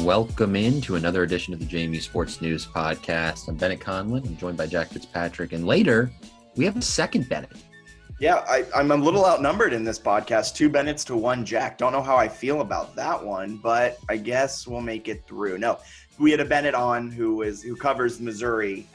Welcome in to another edition of the JMU Sports News Podcast. I'm Bennett Conlon. I'm joined by Jack Fitzpatrick. And later, we have a second Bennett. Yeah, I'm a little outnumbered in this podcast. 2 Bennetts to 1 Jack. Don't know how I feel about that one, but I guess we'll make it through. No, we had a Bennett on who covers Missouri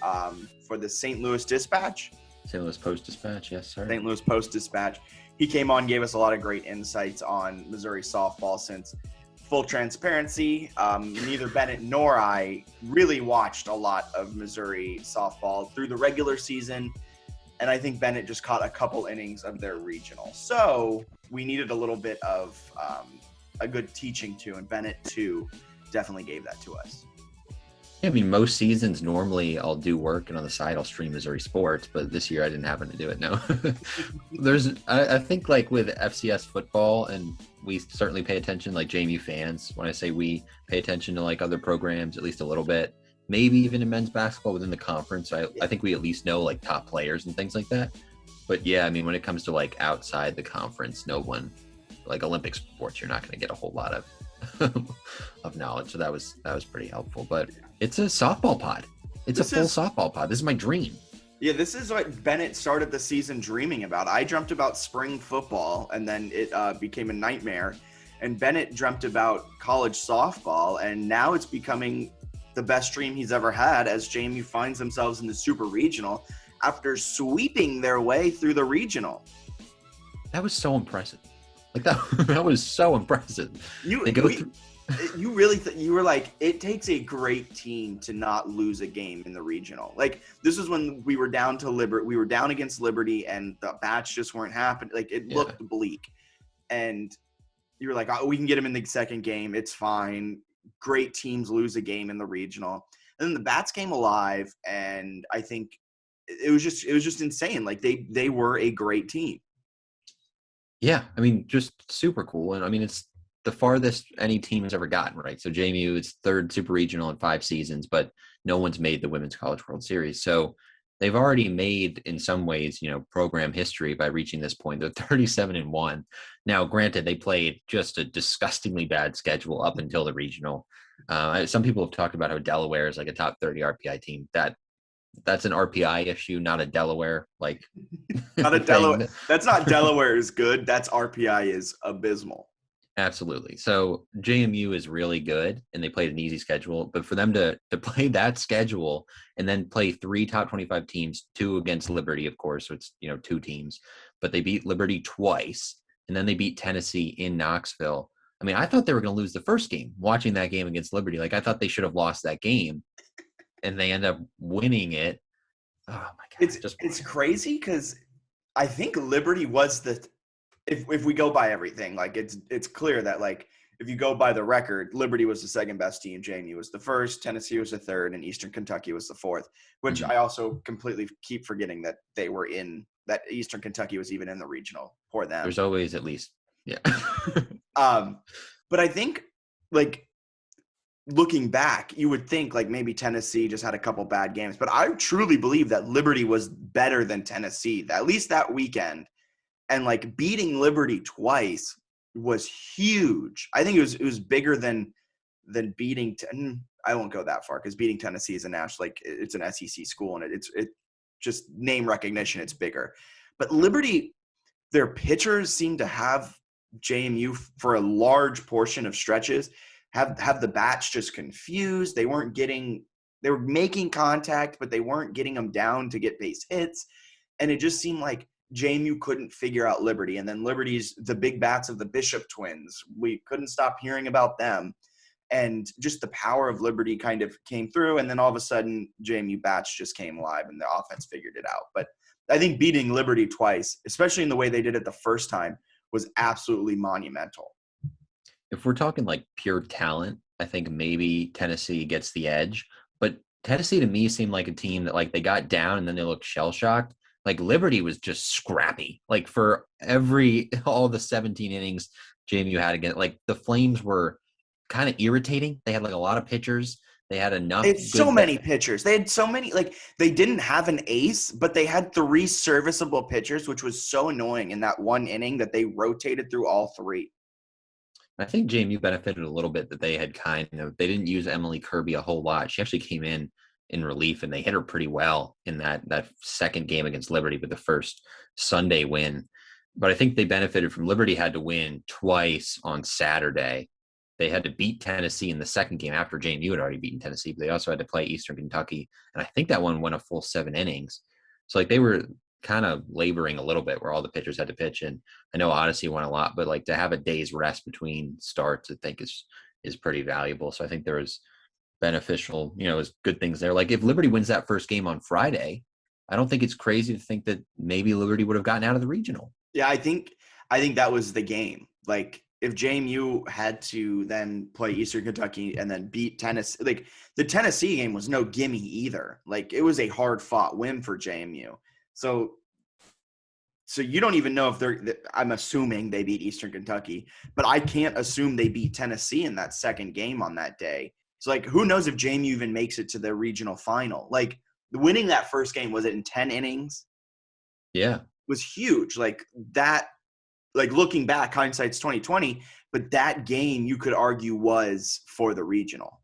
for the St. Louis Dispatch. St. Louis Post-Dispatch, yes, sir. St. Louis Post-Dispatch. He came on, gave us a lot of great insights on Missouri softball since – full transparency, neither Bennett nor I really watched a lot of Missouri softball through the regular season, and I think Bennett just caught a couple innings of their regional. So we needed a little bit of a good teaching too, and Bennett too definitely gave that to us. Yeah, I mean, most seasons normally I'll do work and on the side I'll stream Missouri sports, but this year I didn't happen to do it. No, I think like with FCS football, and we certainly pay attention, like JMU fans. When I say we pay attention to like other programs, at least a little bit, maybe even in men's basketball within the conference. I think we at least know like top players and things like that. But yeah, I mean, when it comes to like outside the conference, no one, like Olympic sports, you're not going to get a whole lot of knowledge. So that was pretty helpful. But it's a softball pod. It's a full softball pod. This is my dream. Yeah, this is what Bennett started the season dreaming about. I dreamt about spring football, and then it became a nightmare. And Bennett dreamt about college softball, and now it's becoming the best dream he's ever had as JMU finds themselves in the super regional after sweeping their way through the regional. That was so impressive. Like that was so impressive. You were like, it takes a great team to not lose a game in the regional. Like, this is when we were down against Liberty, and the bats just weren't happening. Like, it looked bleak, and you were like, oh, we can get them in the second game. It's fine. Great teams lose a game in the regional, and then the bats came alive, and I think it was just insane. Like, they were a great team. Yeah, I mean, just super cool. And I mean, it's the farthest any team has ever gotten, right? So JMU is 3rd super regional in 5 seasons, but no one's made the Women's College World Series. So they've already made, in some ways, program history by reaching this point. They're 37-1. Now, granted, they played just a disgustingly bad schedule up until the regional. Some people have talked about how Delaware is like a top 30 RPI team. That's an RPI issue, not a Delaware not a Delaware. That's not Delaware is good. That's RPI is abysmal. Absolutely. So JMU is really good, and they played an easy schedule. But for them to play that schedule and then play 3 top 25 teams, 2 against Liberty, of course, so it's 2 teams. But they beat Liberty twice, and then they beat Tennessee in Knoxville. I mean, I thought they were going to lose the first game. Watching that game against Liberty, I thought they should have lost that game. And they end up winning it. Oh my God! It's crazy because I think Liberty was if we go by everything, it's clear that if you go by the record, Liberty was the second best team, JMU was the first, Tennessee was the third, and Eastern Kentucky was the fourth. Which I also completely keep forgetting that they were that Eastern Kentucky was even in the regional for them. There's always at least but I think looking back, you would think maybe Tennessee just had a couple bad games, but I truly believe that Liberty was better than Tennessee, at least that weekend. And beating Liberty twice was huge. I think it was bigger than beating. I won't go that far because beating Tennessee is a national, it's an SEC school, and it's just name recognition. It's bigger, but Liberty, their pitchers seem to have JMU for a large portion of stretches. Have the bats just confused. They were making contact, but they weren't getting them down to get base hits. And it just seemed like JMU couldn't figure out Liberty. And then Liberty's the big bats of the Bishop twins. We couldn't stop hearing about them. And just the power of Liberty kind of came through. And then all of a sudden, JMU bats just came alive and the offense figured it out. But I think beating Liberty twice, especially in the way they did it the first time, was absolutely monumental. If we're talking pure talent, I think maybe Tennessee gets the edge. But Tennessee to me seemed like a team that they got down and then they looked shell-shocked. Liberty was just scrappy. For all the 17 innings JMU had against, the Flames were kind of irritating. They had a lot of pitchers. They had enough. It's so many pitchers. They had so many, they didn't have an ace, but they had 3 serviceable pitchers, which was so annoying in that one inning that they rotated through all 3. I think JMU benefited a little bit that they didn't use Emily Kirby a whole lot. She actually came in relief, and they hit her pretty well in that second game against Liberty with the first Sunday win. But I think they benefited from Liberty had to win twice on Saturday. They had to beat Tennessee in the second game after JMU had already beaten Tennessee, but they also had to play Eastern Kentucky. And I think that one went a full 7 innings. So like they were kind of laboring a little bit where all the pitchers had to pitch. And I know Odyssey won a lot, but like to have a day's rest between starts, I think is pretty valuable. So I think there was beneficial, is good things there. Like if Liberty wins that first game on Friday, I don't think it's crazy to think that maybe Liberty would have gotten out of the regional. Yeah, I think that was the game. Like if JMU had to then play Eastern Kentucky and then beat Tennessee, like the Tennessee game was no gimme either. Like it was a hard fought win for JMU. So you don't even know I'm assuming they beat Eastern Kentucky, but I can't assume they beat Tennessee in that second game on that day. So like, who knows if JMU even makes it to the regional final? Like winning that first game, was it in 10 innings? Yeah. Was huge. Like that, like looking back, hindsight's 2020, but that game you could argue was for the regional.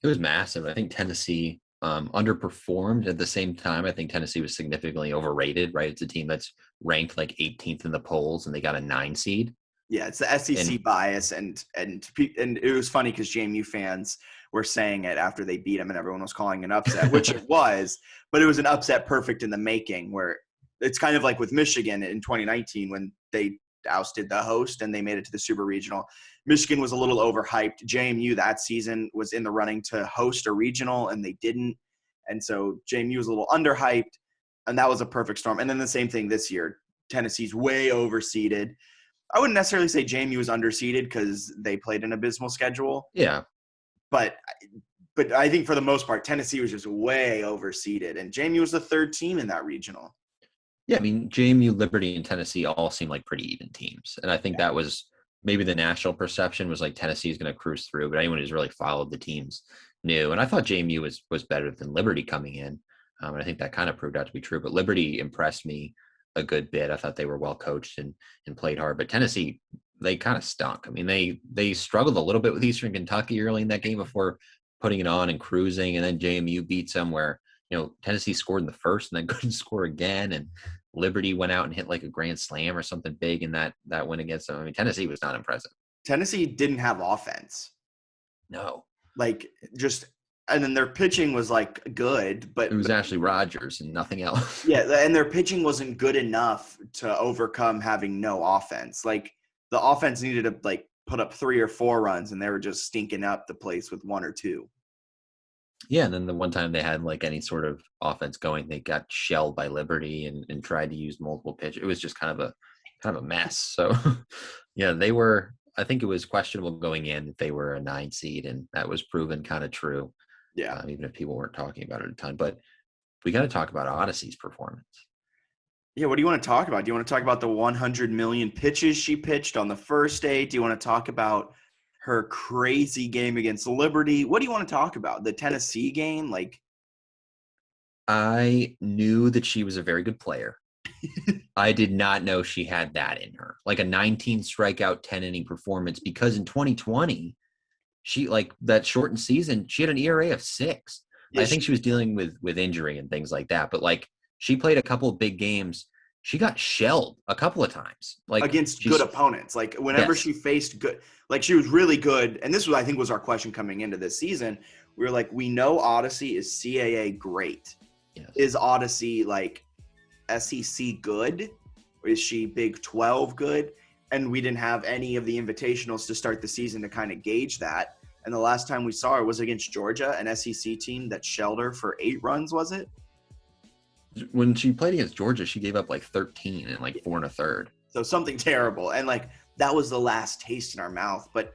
It was massive. I think Tennessee underperformed. At the same time, I think Tennessee was significantly overrated, right? It's a team that's ranked like 18th in the polls, and they got a 9 seed. Yeah, it's the SEC bias, and it was funny because JMU fans were saying it after they beat them, and everyone was calling an upset, which it was, but it was an upset perfect in the making, where it's kind of like with Michigan in 2019 when they ousted the host and they made it to the Super Regional. Michigan was a little overhyped. JMU that season was in the running to host a regional, and they didn't, and so JMU was a little underhyped, and that was a perfect storm. And then the same thing this year. Tennessee's way overseeded. I wouldn't necessarily say JMU was underseeded because they played an abysmal schedule. Yeah. But I think for the most part, Tennessee was just way overseeded, and JMU was the third team in that regional. Yeah, I mean, JMU, Liberty, and Tennessee all seem like pretty even teams. And I think that was maybe the national perception was like Tennessee is going to cruise through, but anyone who's really followed the teams knew. And I thought JMU was better than Liberty coming in. And I think that kind of proved out to be true. But Liberty impressed me a good bit. I thought they were well coached and played hard. But Tennessee, they kind of stunk. I mean, they struggled a little bit with Eastern Kentucky early in that game before putting it on and cruising. And then JMU beats them where, Tennessee scored in the first and then couldn't score again. And Liberty went out and hit like a grand slam or something big in that win against them. I mean, Tennessee was not impressive. Tennessee didn't have offense. No. And then their pitching was like good, but it was Ashley Rogers and nothing else. Yeah, and their pitching wasn't good enough to overcome having no offense. Like the offense needed to like put up 3 or 4 runs, and they were just stinking up the place with 1 or 2. Yeah, and then the one time they had like any sort of offense going, they got shelled by Liberty and tried to use multiple pitch. It was just kind of a mess. So yeah, I think it was questionable going in that they were a 9 seed, and that was proven kind of true. Yeah. Even if people weren't talking about it a ton. But we got to talk about Odyssey's performance. Yeah, what do you want to talk about? Do you want to talk about the 100 million pitches she pitched on the first day? Do you want to talk about her crazy game against Liberty? What do you want to talk about? The Tennessee game? Like, I knew that she was a very good player. I did not know she had that in her. Like a 19 strikeout, 10 inning performance, because in 2020, she like that shortened season, she had an ERA of 6. Yeah, I think she was dealing with injury and things like that. But like she played a couple of big games. She got shelled a couple of times, like against good opponents. Like whenever she faced good, like she was really good. And this was, I think, was our question coming into this season. We were like, we know Odyssey is CAA great. Yes. Is Odyssey like SEC good? Or is she Big 12 good? And we didn't have any of the invitationals to start the season to kind of gauge that. And the last time we saw her was against Georgia, an SEC team that shelled her for 8 runs, was it? When she played against Georgia, she gave up like 13 and like 4 1/3. So something terrible. And like that was the last taste in our mouth. But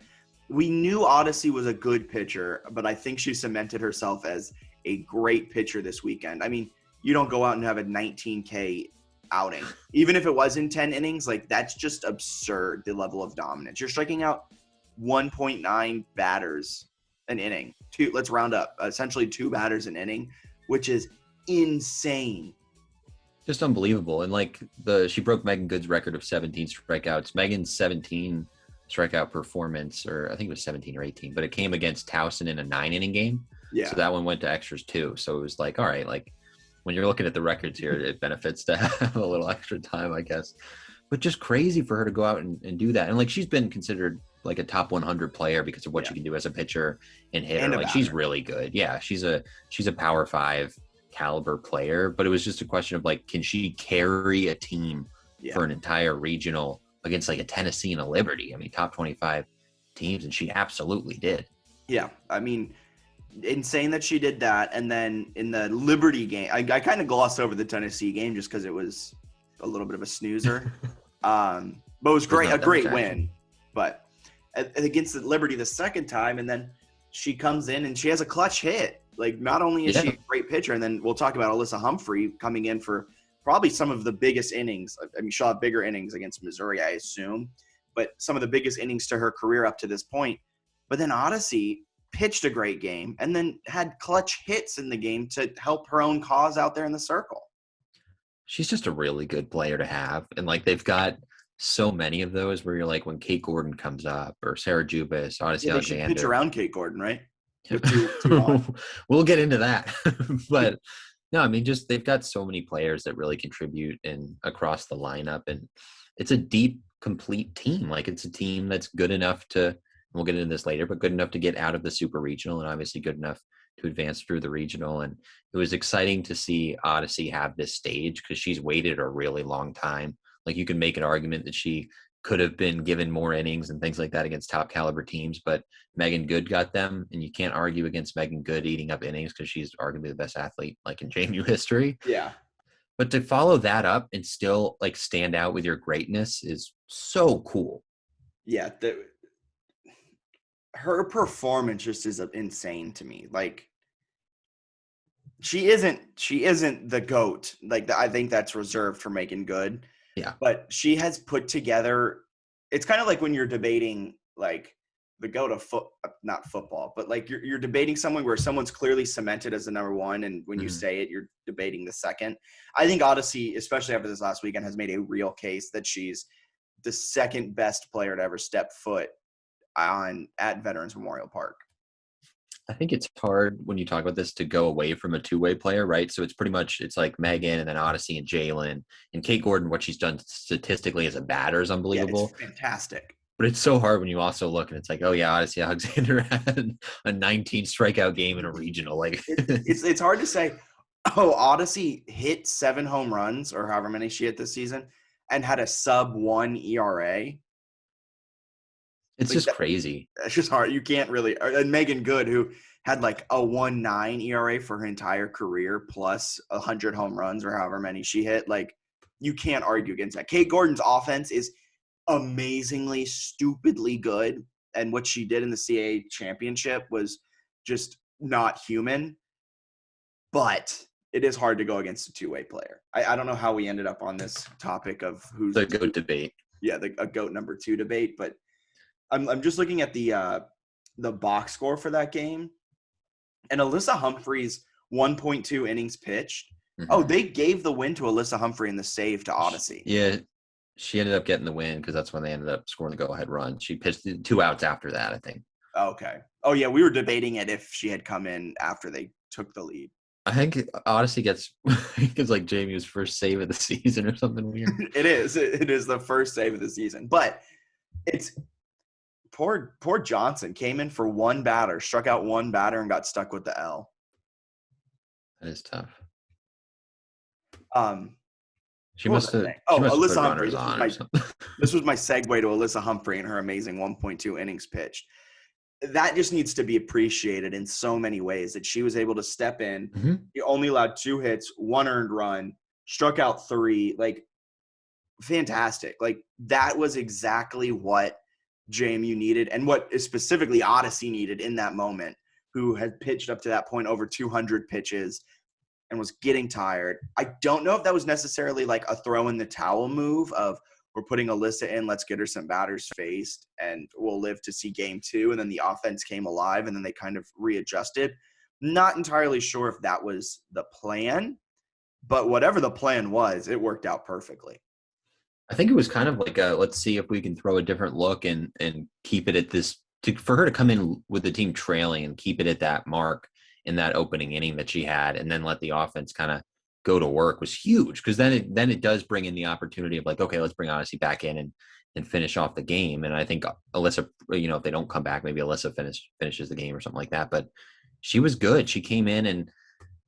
we knew Odyssey was a good pitcher, but I think she cemented herself as a great pitcher this weekend. I mean, you don't go out and have a 19K outing. Even if it was in 10 innings, like that's just absurd, the level of dominance. You're striking out 1.9 batters an inning. Let's round up. Essentially 2 batters an inning, which is insane. Just unbelievable. And like she broke Megan Good's record of 17 strikeouts. Megan's 17 strikeout performance, or I think it was 17 or 18, but it came against Towson in a 9-inning game. Yeah. So that one went to extras too. So it was like, all right, like when you're looking at the records here, it benefits to have a little extra time, I guess. But just crazy for her to go out and do that. And like she's been considered like a top 100 player because of what she can do as a pitcher and hitter. And a Like she's batter. really good. Yeah, she's a Power 5 caliber player. But it was just a question of like, can she carry a team for an entire regional against like a Tennessee and a Liberty? I mean, top 25 teams, and she absolutely did. Yeah, I mean, insane that she did that. And then in the Liberty game, I kind of glossed over the Tennessee game just because it was a little bit of a snoozer. But it was great, a great win. But against the Liberty the second time, and then she comes in and she has a clutch hit. Like, not only is she a great pitcher, and then we'll talk about Alyssa Humphrey coming in for probably some of the biggest innings. I mean, she'll have bigger innings against Missouri, I assume, but some of the biggest innings to her career up to this point. But then Odyssey pitched a great game and then had clutch hits in the game to help her own cause out there in the circle. She's just a really good player to have. And like they've got so many of those where you're like, when Kate Gordon comes up or Sarah Jubis, Odyssey Alexander. Pitch around Kate Gordon, right? We'll get into that. But no, I mean, just they've got so many players that really contribute across the lineup. And it's a deep, complete team. Like it's a team that's good enough to, we'll get into this later, but good enough to get out of the super regional and obviously good enough to advance through the regional. And it was exciting to see Odyssey have this stage because she's waited a really long time. Like you can make an argument that she could have been given more innings and things like that against top caliber teams, but Megan Good got them, and you can't argue against Megan Good eating up innings because she's arguably the best athlete like in JMU history. Yeah. But to follow that up and still like stand out with your greatness is so cool. Yeah. Her performance just is insane to me. Like she isn't the GOAT. Like I think that's reserved for Megan Good. Yeah. But she has put together, it's kind of like when you're debating like the GOAT of not football, but like you're debating someone where someone's clearly cemented as the number one. And when you say it, you're debating the second. I think Odyssey, especially after this last weekend, has made a real case that she's the second best player to ever step foot at Veterans Memorial Park. I think it's hard when you talk about this to go away from a two-way player, right? So it's pretty much, it's like Megan and then Odyssey and Jalen and Kate Gordon. What she's done statistically as a batter is unbelievable. Yeah, it's fantastic. But it's so hard when you also look and it's like, oh yeah, Odyssey Alexander had a 19 strikeout game in a regional. Like it's hard to say, oh, Odyssey hit 7 home runs or however many she hit this season and had a sub-1 ERA. It's like just crazy. It's just hard. You can't really. And Megan Good, who had like a 1.9 ERA for her entire career, plus 100 home runs or however many she hit. Like, you can't argue against that. Kate Gordon's offense is amazingly, stupidly good. And what she did in the CAA championship was just not human. But it is hard to go against a two-way player. I don't know how we ended up on this topic of who's the GOAT debate. Yeah, a GOAT number 2 debate, but I'm just looking at the box score for that game, and Alyssa Humphrey's 1.2 innings pitched. Mm-hmm. Oh, they gave the win to Alyssa Humphrey and the save to Odyssey. Yeah, she ended up getting the win because that's when they ended up scoring the go-ahead run. She pitched 2 outs after that, I think. Okay. Oh, yeah, we were debating it if she had come in after they took the lead. I think Odyssey gets like JMU's first save of the season or something weird. It is. It is the first save of the season, but it's – Poor Johnson came in for 1 batter, struck out 1 batter, and got stuck with the L. That is tough. She must have. Alyssa Humphrey. This was my segue to Alyssa Humphrey and her amazing 1.2 innings pitched. That just needs to be appreciated in so many ways. That she was able to step in. Mm-hmm. He only allowed 2 hits, 1 earned run, struck out 3. Like, fantastic. Like, that was exactly what JMU needed and what specifically Odyssey needed in that moment, who had pitched up to that point over 200 pitches and was getting tired. I don't know if that was necessarily like a throw in the towel move of we're putting Alyssa in, let's get her some batters faced and we'll live to see game 2. And then the offense came alive and then they kind of readjusted. Not entirely sure if that was the plan, but whatever the plan was, it worked out perfectly. I think it was kind of like a let's see if we can throw a different look and keep it at this for her to come in with the team trailing and keep it at that mark in that opening inning that she had, and then let the offense kind of go to work was huge because then it does bring in the opportunity of like, okay, let's bring Odyssey back in and finish off the game. And I think Alyssa, if they don't come back, maybe Alyssa finishes the game or something like that. But she was good. She came in and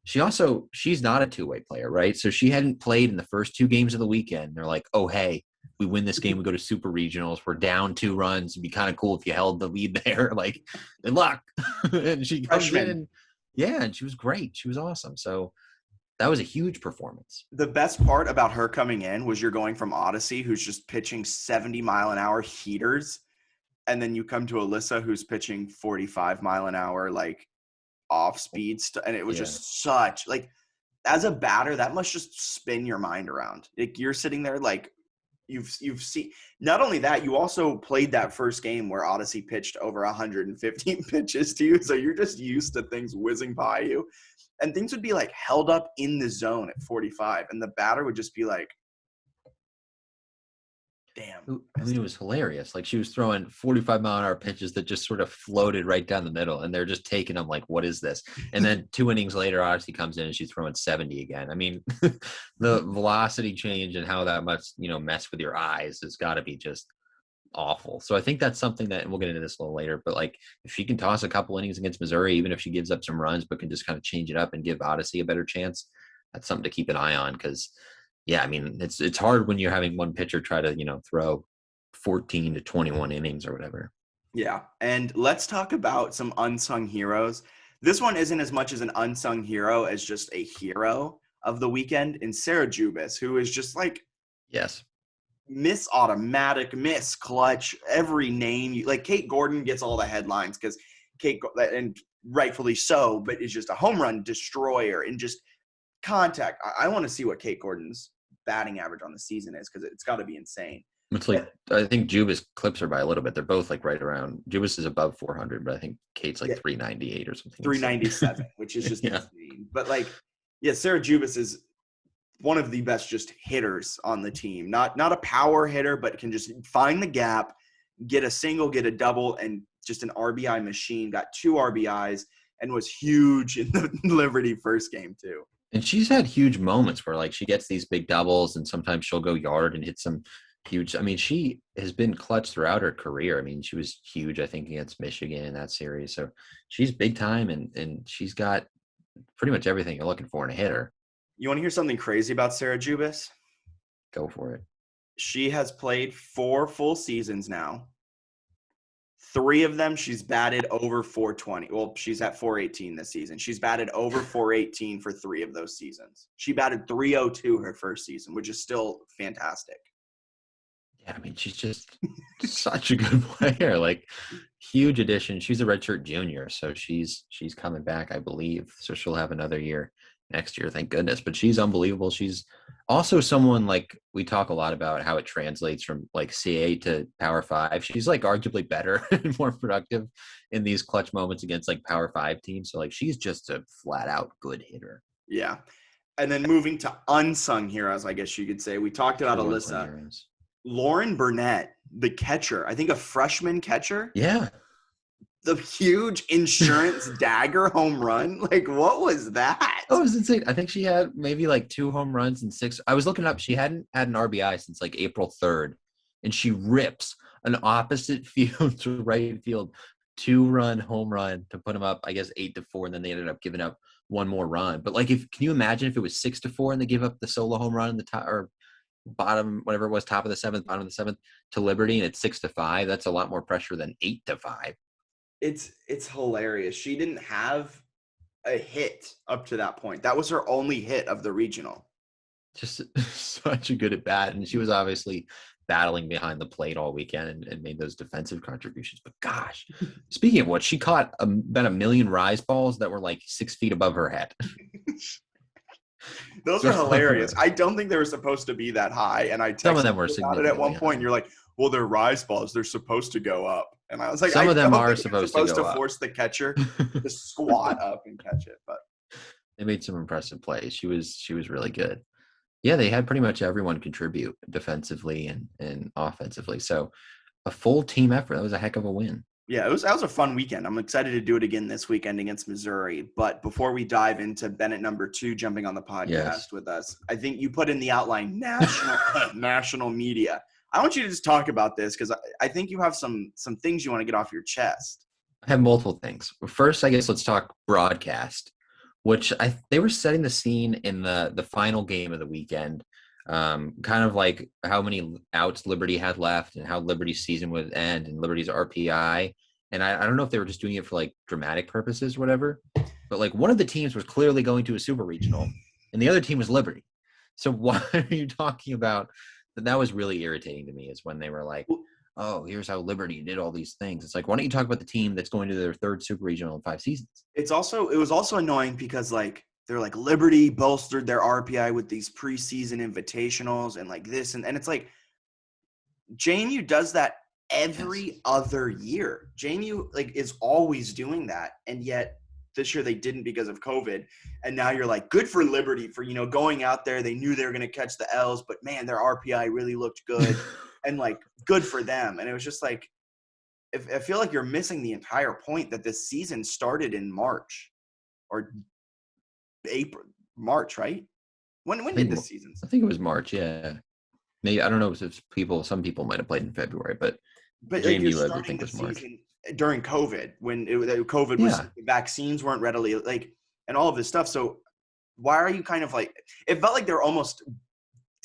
she's not a two-way player, right? So she hadn't played in the first two games of the weekend. They're like, oh, hey, we win this game, we go to super regionals. We're down 2 runs. It'd be kind of cool if you held the lead there. Like, good luck. And she comes in and and she was great. She was awesome. So that was a huge performance. The best part about her coming in was you're going from Odyssey, who's just pitching 70-mile-an-hour heaters, and then you come to Alyssa, who's pitching 45-mile-an-hour, like, off-speed and it was just such, like, as a batter, that must just spin your mind around. Like, you're sitting there, like, you've seen – not only that, you also played that first game where Odyssey pitched over 115 pitches to you, so you're just used to things whizzing by you. And things would be, like, held up in the zone at 45, and the batter would just be like, damn. I mean, it was hilarious. Like, she was throwing 45-mile-an-hour pitches that just sort of floated right down the middle, and they're just taking them like, what is this? And then 2 innings later, Odyssey comes in and she's throwing 70 again. I mean, the velocity change and how that must, mess with your eyes has got to be just awful. So I think that's something that, and we'll get into this a little later, but like if she can toss a couple innings against Missouri, even if she gives up some runs, but can just kind of change it up and give Odyssey a better chance, that's something to keep an eye on. Because I mean, it's hard when you're having one pitcher try to, throw 14 to 21 innings or whatever. Yeah. And let's talk about some unsung heroes. This one isn't as much as an unsung hero as just a hero of the weekend in Sarah Jubis, who is just like, yes, Miss Automatic, Miss Clutch, every name. Like, Kate Gordon gets all the headlines because Kate, and rightfully so, but is just a home run destroyer and just contact. I want to see what Kate Gordon's batting average on the season is because it's got to be insane. It's like, I think Jubis clips her by a little bit. They're both like right around. Jubis is above 400, but I think Kate's like 398 or something. 397, which is just insane. But like, Sarah Jubis is one of the best just hitters on the team. Not a power hitter, but can just find the gap, get a single, get a double, and just an RBI machine. Got 2 RBIs and was huge in the Liberty first game too. And she's had huge moments where like she gets these big doubles and sometimes she'll go yard and hit some huge. I mean, she has been clutch throughout her career. I mean, she was huge, I think, against Michigan in that series. So she's big time and she's got pretty much everything you're looking for in a hitter. You want to hear something crazy about Sarah Jubis? Go for it. She has played 4 full seasons now. 3 of them, she's batted over 420. Well, she's at 418 this season. She's batted over 418 for 3 of those seasons. She batted 302 her first season, which is still fantastic. Yeah, I mean, she's just such a good player. Like, huge addition. She's a redshirt junior, so she's coming back, I believe. So she'll have another year next year, thank goodness. But she's unbelievable. She's also someone, like, we talk a lot about how it translates from like CA to Power 5. She's like arguably better and more productive in these clutch moments against like Power 5 teams. So like she's just a flat out good hitter. Yeah. And then moving to unsung heroes, I guess you could say. We talked about Alyssa. Lauren Burnett, the catcher, I think a freshman catcher. Yeah. The huge insurance dagger home run. Like, what was that? Oh, it was insane. I think she had maybe like 2 home runs and 6. I was looking up. She hadn't had an RBI since like April 3rd. And she rips an opposite field to right field 2-run home run to put them up, I guess, 8-4. And then they ended up giving up 1 more run. But like, can you imagine if it was 6-4 and they give up the solo home run in the top or bottom, whatever it was, top of the 7th, bottom of the 7th to Liberty, and it's 6-5? That's a lot more pressure than 8-5. It's hilarious. She didn't have a hit up to that point. That was her only hit of the regional. Just such a good at bat. And she was obviously battling behind the plate all weekend and made those defensive contributions. But gosh, speaking of what, she caught about 1 million rise balls that were like 6 feet above her head. Those are hilarious. I don't think they were supposed to be that high. And I some of them were about it at one point. And you're like, well, they're rise balls. They're supposed to go up. And I was like, some of them are supposed to go up. Force the catcher to squat up and catch it. But they made some impressive plays. She was really good. Yeah, they had pretty much everyone contribute defensively and offensively. So a full team effort. That was a heck of a win. Yeah, that was a fun weekend. I'm excited to do it again this weekend against Missouri. But before we dive into Bennett number 2 jumping on the Yes. podcast with us, I think you put in the outline national media. I want you to just talk about this because I think you have some things you want to get off your chest. I have multiple things. First, I guess let's talk broadcast, which they were setting the scene in the final game of the weekend, kind of like how many outs Liberty had left and how Liberty's season would end and Liberty's RPI. And I don't know if they were just doing it for like dramatic purposes or whatever, but like one of the teams was clearly going to a super regional and the other team was Liberty. So why are you talking about that? That was really irritating to me is when they were like, oh, here's how Liberty did all these things. It's like, why don't you talk about the team that's going to their third super regional in 5 seasons? It was also annoying because like they're like Liberty bolstered their RPI with these preseason invitationals and like this and it's like JMU does that every other year. JMU like is always doing that, and yet this year they didn't because of COVID. And now you're like, good for Liberty for going out there. They knew they were going to catch the L's, but man, their RPI really looked good, and like good for them. And it was just like, I feel like you're missing the entire point that this season started in March or April, March, right? When did this season I start? think it was March. Yeah, maybe I don't know if some people might have played in February, but But like you're JMU I starting think the was March. season during COVID when COVID was Yeah, vaccines weren't readily like and all of this stuff. So why are you kind of like it felt like they're almost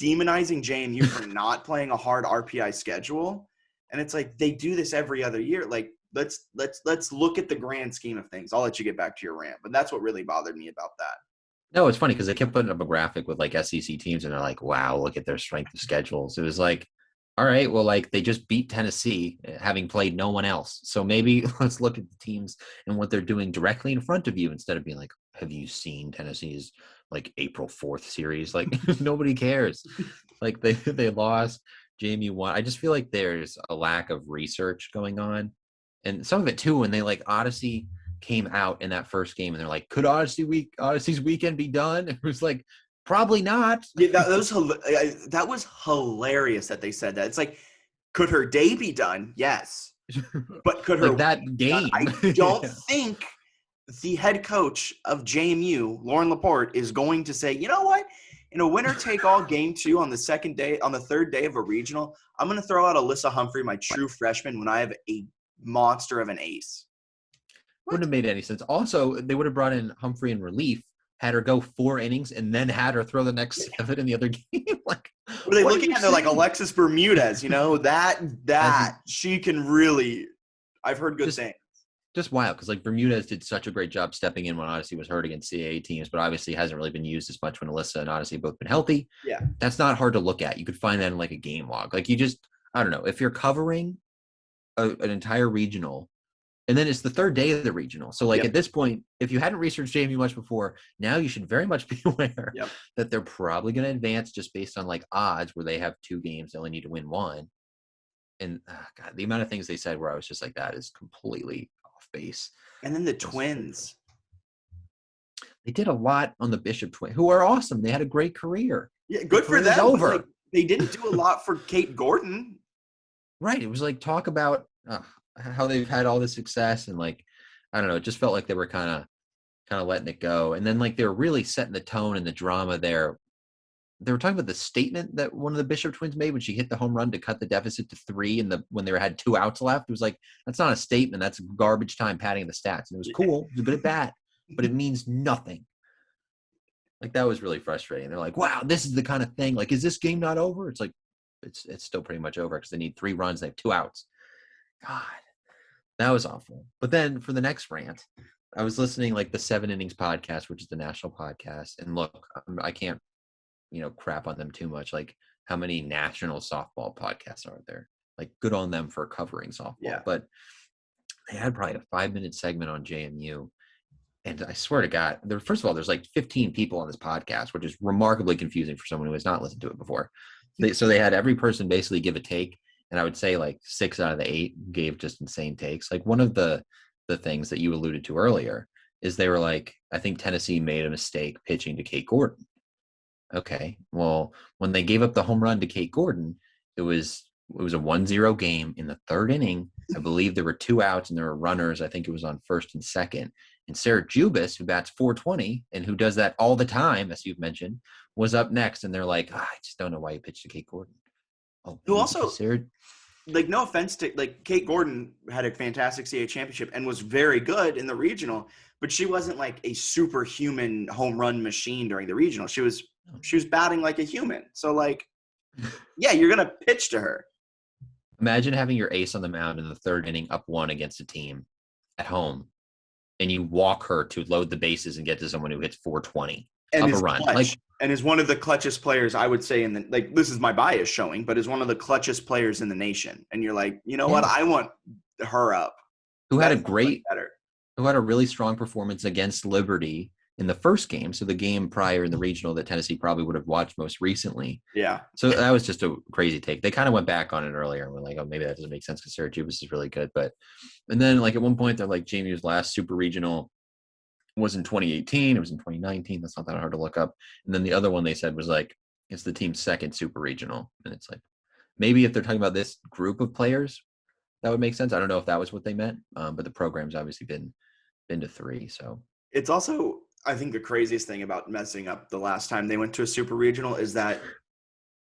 demonizing JMU for not playing a hard RPI schedule, and it's like they do this every other year. Like let's look at the grand scheme of things. I'll let you get back to your rant, but that's what really bothered me about that. no, it's funny because they kept putting up a graphic with like SEC teams, and they're like, "Wow, look at their strength of schedules." It was like, all right, well, like they just beat Tennessee, having played no one else. So maybe let's look at the teams and what they're doing directly in front of you instead of being like, "Have you seen Tennessee's like April 4th series?" Like nobody cares. Like they lost, JMU won. I just feel like there's a lack of research going on, and some of it too when they like Odyssey came out in that first game and they're like, could Odyssey's weekend be done? It was like, probably not. Yeah, that was hilarious that they said that. It's like, could her day be done? Yes, but could her Like that week be done? game. I don't Yeah. think the head coach of JMU, Lauren Laporte, is going to say, you know what? In a winner-take-all game 2 on the third day of a regional, I'm going to throw out Alyssa Humphrey, my true freshman, when I have a monster of an ace. What? Wouldn't have made any sense. Also, they would have brought in Humphrey in relief, had her go 4 innings, and then had her throw the next 7 in the other game. Like, Were they what looking are at you her like saying? Alexis Bermudez? That she can really. I've heard good Just things. just wild because like Bermudez did such a great job stepping in when Odyssey was hurt against CAA teams, but obviously hasn't really been used as much when Alyssa and Odyssey have both been healthy. Yeah. That's not hard to look at. You could find that in like a game log. Like you just, I don't know, if you're covering an entire regional, and then it's the third day of the regional. So like Yep. at this point, if you hadn't researched JMU much before, now you should very much be aware Yep. that they're probably going to advance just based on like odds where they have 2 games, they only need to win 1. And God, the amount of things they said where I was just like, that is completely off base. And then the twins. They did a lot on the Bishop twin, who are awesome. They had a great career. Yeah, good for career's them. over. Like, they didn't do a lot for Kate Gordon. Right. It was like talk about how they've had all this success and like, I don't know, it just felt like they were kind of letting it go. And then like they were really setting the tone and the drama there. They were talking about the statement that one of the Bishop twins made when she hit the home run to cut the deficit to 3 when they had 2 outs left. It was like, that's not a statement. That's garbage time padding the stats. And it was cool. It was a good at bat, but it means nothing. Like that was really frustrating. They're like, wow, this is the kind of thing. Like, is this game not over? It's like, it's still pretty much over because they need 3 runs. They have 2 outs. God, that was awful. But then for the next rant, I was listening like the 7 Innings podcast, which is the national podcast. And look, I can't, crap on them too much. Like how many national softball podcasts are there? Like good on them for covering softball. Yeah. But they had probably a 5-minute segment on JMU. And I swear to God, first of all, there's like 15 people on this podcast, which is remarkably confusing for someone who has not listened to it before. So they had every person basically give a take. And I would say like 6 out of the 8 gave just insane takes. Like one of the things that you alluded to earlier is they were like, I think Tennessee made a mistake pitching to Kate Gordon. Okay. Well, when they gave up the home run to Kate Gordon, it was a 1-0 game in the third inning. I believe there were 2 outs and there were runners. I think it was on first and second. And Sarah Jubis, who bats 420 and who does that all the time, as you've mentioned, was up next. And they're like, I just don't know why you pitched to Kate Gordon. Oh, Who maybe also, because Sarah. like, no offense to, like, Kate Gordon had a fantastic CA championship and was very good in the regional, but she wasn't like a superhuman home run machine during the regional. She was batting like a human. So, like, yeah, you're gonna pitch to her. Imagine having your ace on the mound in the third inning, up 1 against a team at home, and you walk her to load the bases and get to someone who hits 420 And up a is run. clutch, Like, and is one of the clutchest players, I would say, in the, like, this is my bias showing, but is one of the clutchest players in the nation. And you're like, you know what? yeah, I want her up. who had a That's so much great better. who had a really strong performance against Liberty in the first game. So the game prior in the regional that Tennessee probably would have watched most recently. Yeah. So that was just a crazy take. They kind of went back on it earlier and were like, oh, maybe that doesn't make sense because Sarah Jubis is really good. And then like at one point they're like, JMU's last super regional was in 2018. It was in 2019. That's not that hard to look up. And then the other one they said was like, it's the team's second super regional. And it's like, maybe if they're talking about this group of players, that would make sense. I don't know if that was what they meant, but the program's obviously been to 3. So It's also, I think, the craziest thing about messing up the last time they went to a super regional is that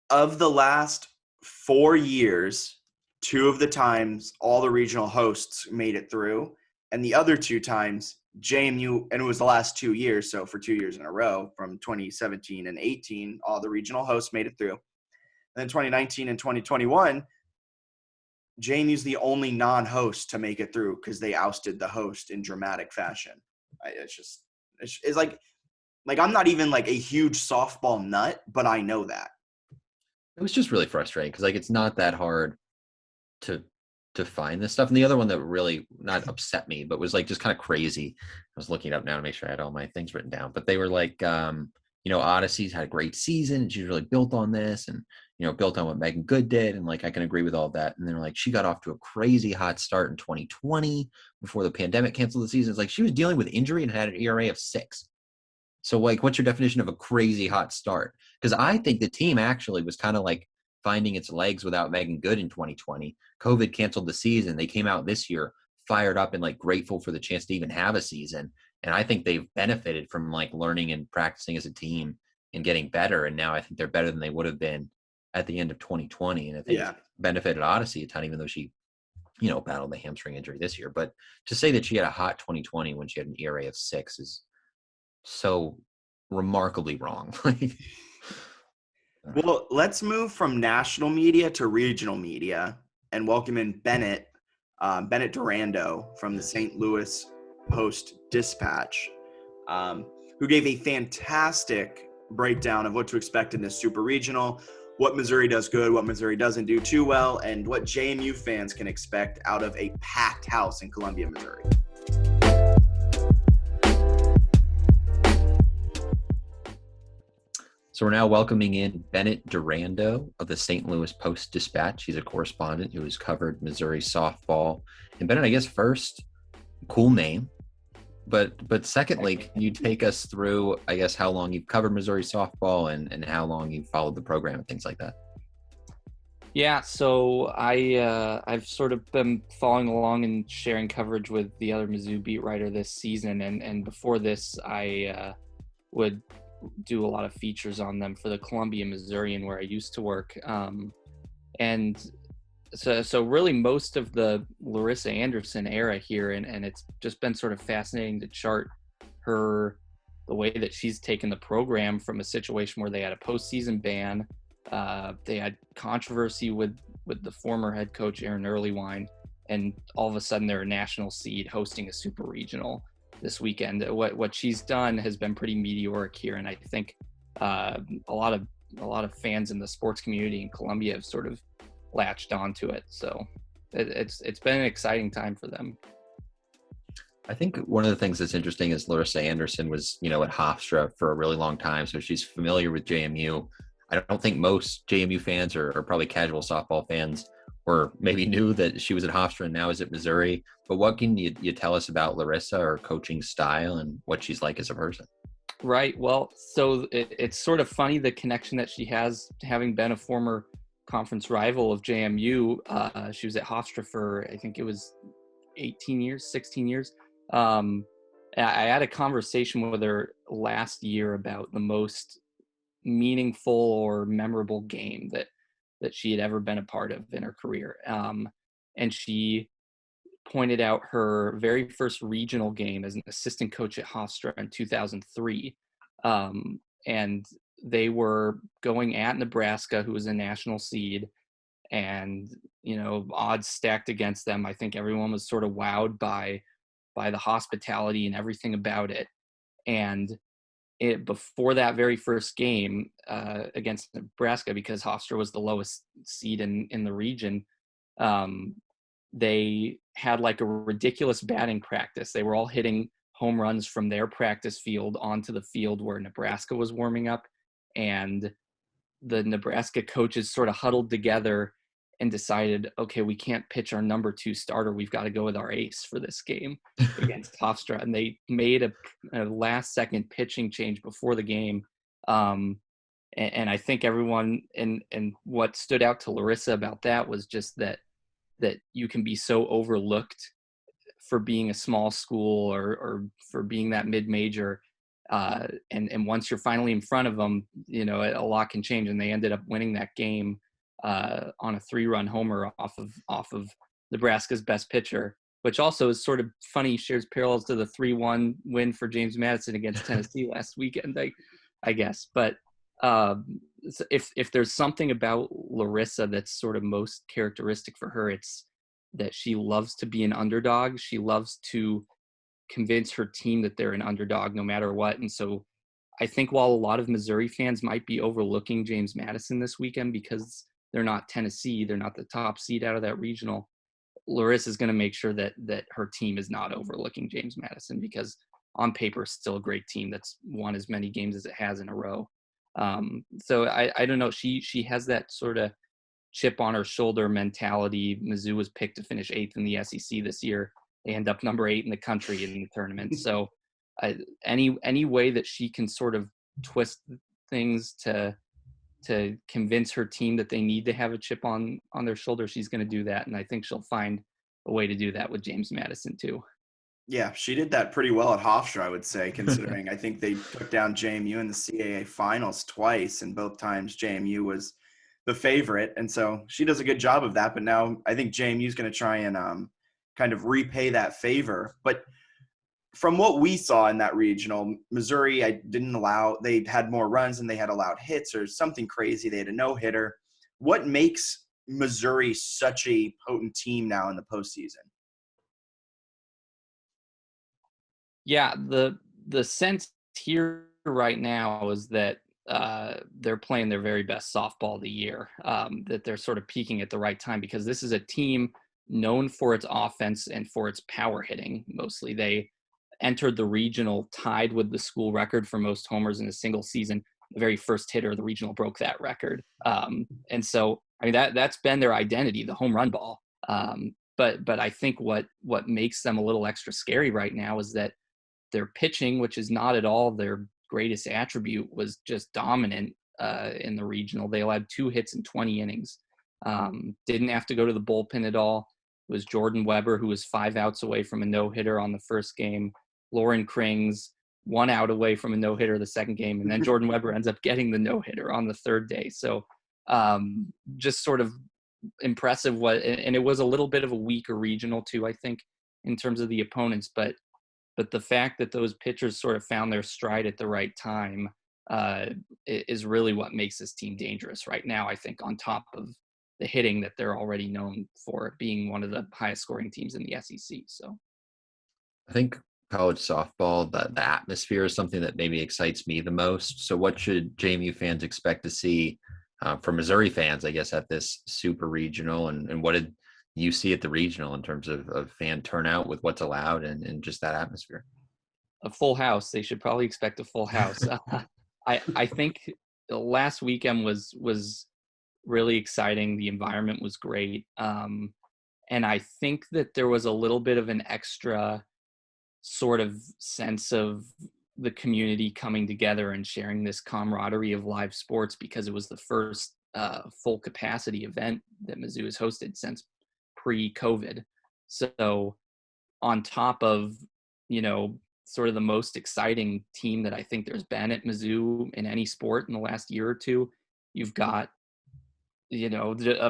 of the last 4 years, 2 of the times all the regional hosts made it through, and the other 2 times JMU, and it was the last 2 years, so for 2 years in a row, from 2017 and 18, all the regional hosts made it through. And then 2019 and 2021, JMU's the only non-host to make it through because they ousted the host in dramatic fashion. It's like I'm not even like a huge softball nut, but I know that. it was just really frustrating because like it's not that hard to find this stuff. And the other one that really not upset me, but was like just kind of crazy. I was looking it up now to make sure I had all my things written down. But they were like, Odyssey's had a great season and she's really built on this and built on what Megan Good did. And like I can agree with all of that. And they're like, she got off to a crazy hot start in 2020 before the pandemic canceled the season. It's like she was dealing with injury and had an ERA of 6. So, like, what's your definition of a crazy hot start? Because I think the team actually was kind of like finding its legs without Megan Good in 2020. COVID canceled the season. They came out this year fired up and like grateful for the chance to even have a season. And I think they've benefited from like learning and practicing as a team and getting better. And now I think they're better than they would have been at the end of 2020. And I think it's benefited Odyssey a ton, even though she, battled the hamstring injury this year. But to say that she had a hot 2020 when she had an ERA of 6 is so remarkably wrong. Well, let's move from national media to regional media and welcome in Bennett Durando from the St. Louis Post-Dispatch, who gave a fantastic breakdown of what to expect in this super regional, what Missouri does good, what Missouri doesn't do too well, and what JMU fans can expect out of a packed house in Columbia, Missouri. So we're now welcoming in Bennett Durando of the St. Louis Post-Dispatch. He's a correspondent who has covered Missouri softball. And Bennett, I guess first, cool name. But secondly, can you take us through, I guess, how long you've covered Missouri softball and how long you've followed the program and things like that? Yeah, so I've sort of been following along and sharing coverage with the other Mizzou beat writer this season. And before this, I would do a lot of features on them for the Columbia Missourian where I used to work. And so really most of the Larissa Anderson era here, and it's just been sort of fascinating to chart the way that she's taken the program from a situation where they had a postseason ban. They had controversy with the former head coach, Aaron Earlywine, and all of a sudden they're a national seed hosting a super regional this weekend. What she's done has been pretty meteoric here, and I think a lot of fans in the sports community in Columbia have sort of latched onto it. So it's been an exciting time for them. I think one of the things that's interesting is Larissa Anderson was, at Hofstra for a really long time, so she's familiar with JMU. I don't think most JMU fans or probably casual softball fans or maybe knew that she was at Hofstra and now is at Missouri. But what can you tell us about Larissa, or coaching style, and what she's like as a person? Right. Well, so it's sort of funny the connection that she has, having been a former conference rival of JMU. She was at Hofstra for, I think it was 18 years, 16 years. I had a conversation with her last year about the most meaningful or memorable game that she had ever been a part of in her career. And she pointed out her very first regional game as an assistant coach at Hofstra in 2003. And they were going at Nebraska, who was a national seed, and, odds stacked against them. I think everyone was sort of wowed by the hospitality and everything about it. And before that very first game against Nebraska, because Hofstra was the lowest seed in the region, they had like a ridiculous batting practice. They were all hitting home runs from their practice field onto the field where Nebraska was warming up. And the Nebraska coaches sort of huddled together and decided, okay, we can't pitch our number 2 starter. We've got to go with our ace for this game against Hofstra. And they made a last second pitching change before the game. And I think everyone, and what stood out to Larissa about that was just that you can be so overlooked for being a small school or for being that mid-major. And once you're finally in front of them, a lot can change. And they ended up winning that game on a 3-run homer off of Nebraska's best pitcher, which also is sort of funny, shares parallels to the 3-1 win for James Madison against Tennessee last weekend, I guess. But if there's something about Larissa that's sort of most characteristic for her, it's that she loves to be an underdog. She loves to convince her team that they're an underdog no matter what. And so I think while a lot of Missouri fans might be overlooking James Madison this weekend because they're not Tennessee, they're not the top seed out of that regional, Larissa is going to make sure that her team is not overlooking James Madison, because on paper, it's still a great team that's won as many games as it has in a row. So I don't know. She has that sort of chip on her shoulder mentality. Mizzou was picked to finish 8th in the SEC this year. They end up number 8 in the country in the tournament. So any way that she can sort of twist things to convince her team that they need to have a chip on their shoulder, she's going to do that. And I think she'll find a way to do that with James Madison too. Yeah, she did that pretty well at Hofstra, I would say, considering I think they took down JMU in the CAA finals twice, and both times JMU was the favorite. And so she does a good job of that. But now I think JMU is going to try and kind of repay that favor. But from what we saw in that regional, Missouri, they had more runs than they had allowed hits or something crazy. They had a no-hitter. What makes Missouri such a potent team now in the postseason? Yeah, the sense here right now is that they're playing their very best softball of the year, that they're sort of peaking at the right time, because this is a team known for its offense and for its power hitting. Mostly they entered the regional tied with the school record for most homers in a single season. The very first hitter of the regional broke that record. And so, I mean, that's been their identity, the home run ball. But I think what makes them a little extra scary right now is that their pitching, which is not at all their greatest attribute, was just dominant in the regional. They allowed 2 hits in 20 innings. Didn't have to go to the bullpen at all. It was Jordan Weber, who was 5 outs away from a no-hitter on the first game. Lauren Krings, 1 out away from a no-hitter the second game. And then Jordan Weber ends up getting the no-hitter on the third day. So just sort of impressive. And it was a little bit of a weaker regional too, I think, in terms of the opponents. But the fact that those pitchers sort of found their stride at the right time is really what makes this team dangerous right now, I think, on top of the hitting that they're already known for, being one of the highest scoring teams in the SEC. So I think college softball, the atmosphere is something that maybe excites me the most. So what should JMU fans expect to see from Missouri fans, I guess, at this super regional? And what did you see at the regional in terms of fan turnout with what's allowed and just that atmosphere? A full house. They should probably expect a full house. I think the last weekend was really exciting. The environment was great. And I think that there was a little bit of an extra sort of sense of the community coming together and sharing this camaraderie of live sports, because it was the first full capacity event that Mizzou has hosted since pre-COVID. So on top of, sort of the most exciting team that I think there's been at Mizzou in any sport in the last year or two, you've got,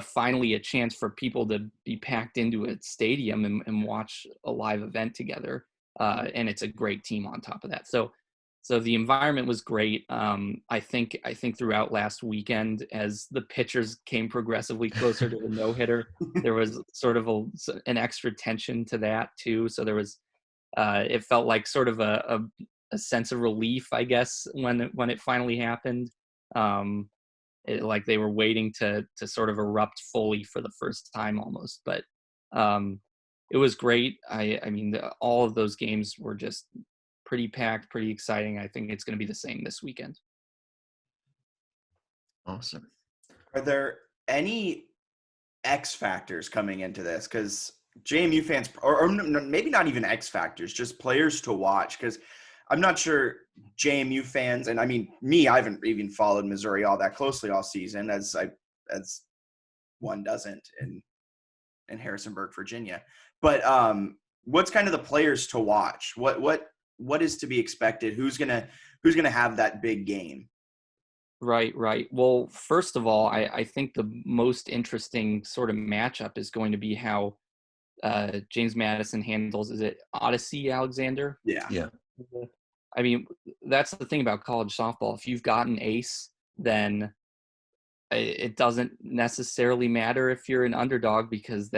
finally a chance for people to be packed into a stadium and watch a live event together. And it's a great team on top of that. So the environment was great. I think throughout last weekend, as the pitchers came progressively closer to the no-hitter, there was sort of an extra tension to that too. So there was, it felt like sort of a sense of relief, I guess, when it finally happened. Like they were waiting to sort of erupt fully for the first time almost. But it was great. I mean, all of those games were just pretty packed, pretty exciting. I think it's going to be the same this weekend. Awesome. Are there any X factors coming into this? Because JMU fans, or maybe not even X factors, just players to watch. Because I'm not sure JMU fans, and I mean me, I haven't even followed Missouri all that closely all season, as one doesn't in Harrisonburg, Virginia. But what's kind of the players to watch? What is to be expected? Who's gonna have that big game? Right. Well, first of all, I think the most interesting sort of matchup is going to be how James Madison handles, is it Odyssey Alexander? Yeah. I mean, that's the thing about college softball. If you've got an ace, then it doesn't necessarily matter if you're an underdog, because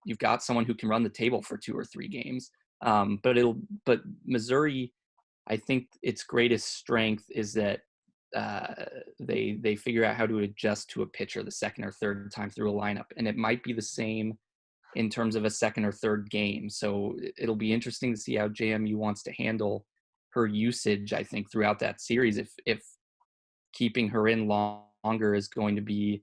you've got someone who can run the table for 2 or 3 games. But Missouri, I think its greatest strength is that they figure out how to adjust to a pitcher the second or third time through a lineup, and it might be the same in terms of a second or third game. So it'll be interesting to see how JMU wants to handle her usage, I think, throughout that series. If keeping her in longer is going to be,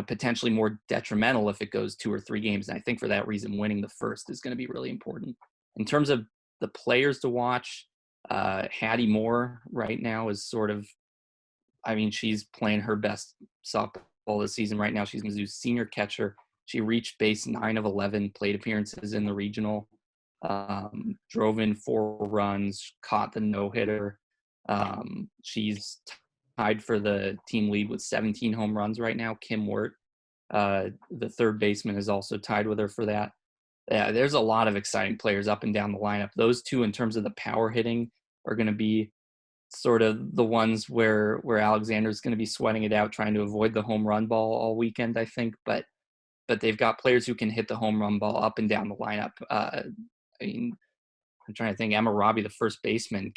potentially more detrimental if it goes 2 or 3 games. And I think for that reason, winning the first is going to be really important. In terms of the players to watch, Hattie Moore right now is sort of, I mean, she's playing her best softball this season right now. She's Mizzou's senior catcher. She reached base 9 of 11 plate appearances in the regional, drove in 4 runs, caught the no-hitter. She's tied for the team lead with 17 home runs right now. Kim Wirt, the third baseman, is also tied with her for that. Yeah, there's a lot of exciting players up and down the lineup. Those two, in terms of the power hitting, are going to be sort of the ones where Alexander's going to be sweating it out, trying to avoid the home run ball all weekend, I think. But they've got players who can hit the home run ball up and down the lineup. I mean, I'm trying to think. Emma Robbie, the first baseman,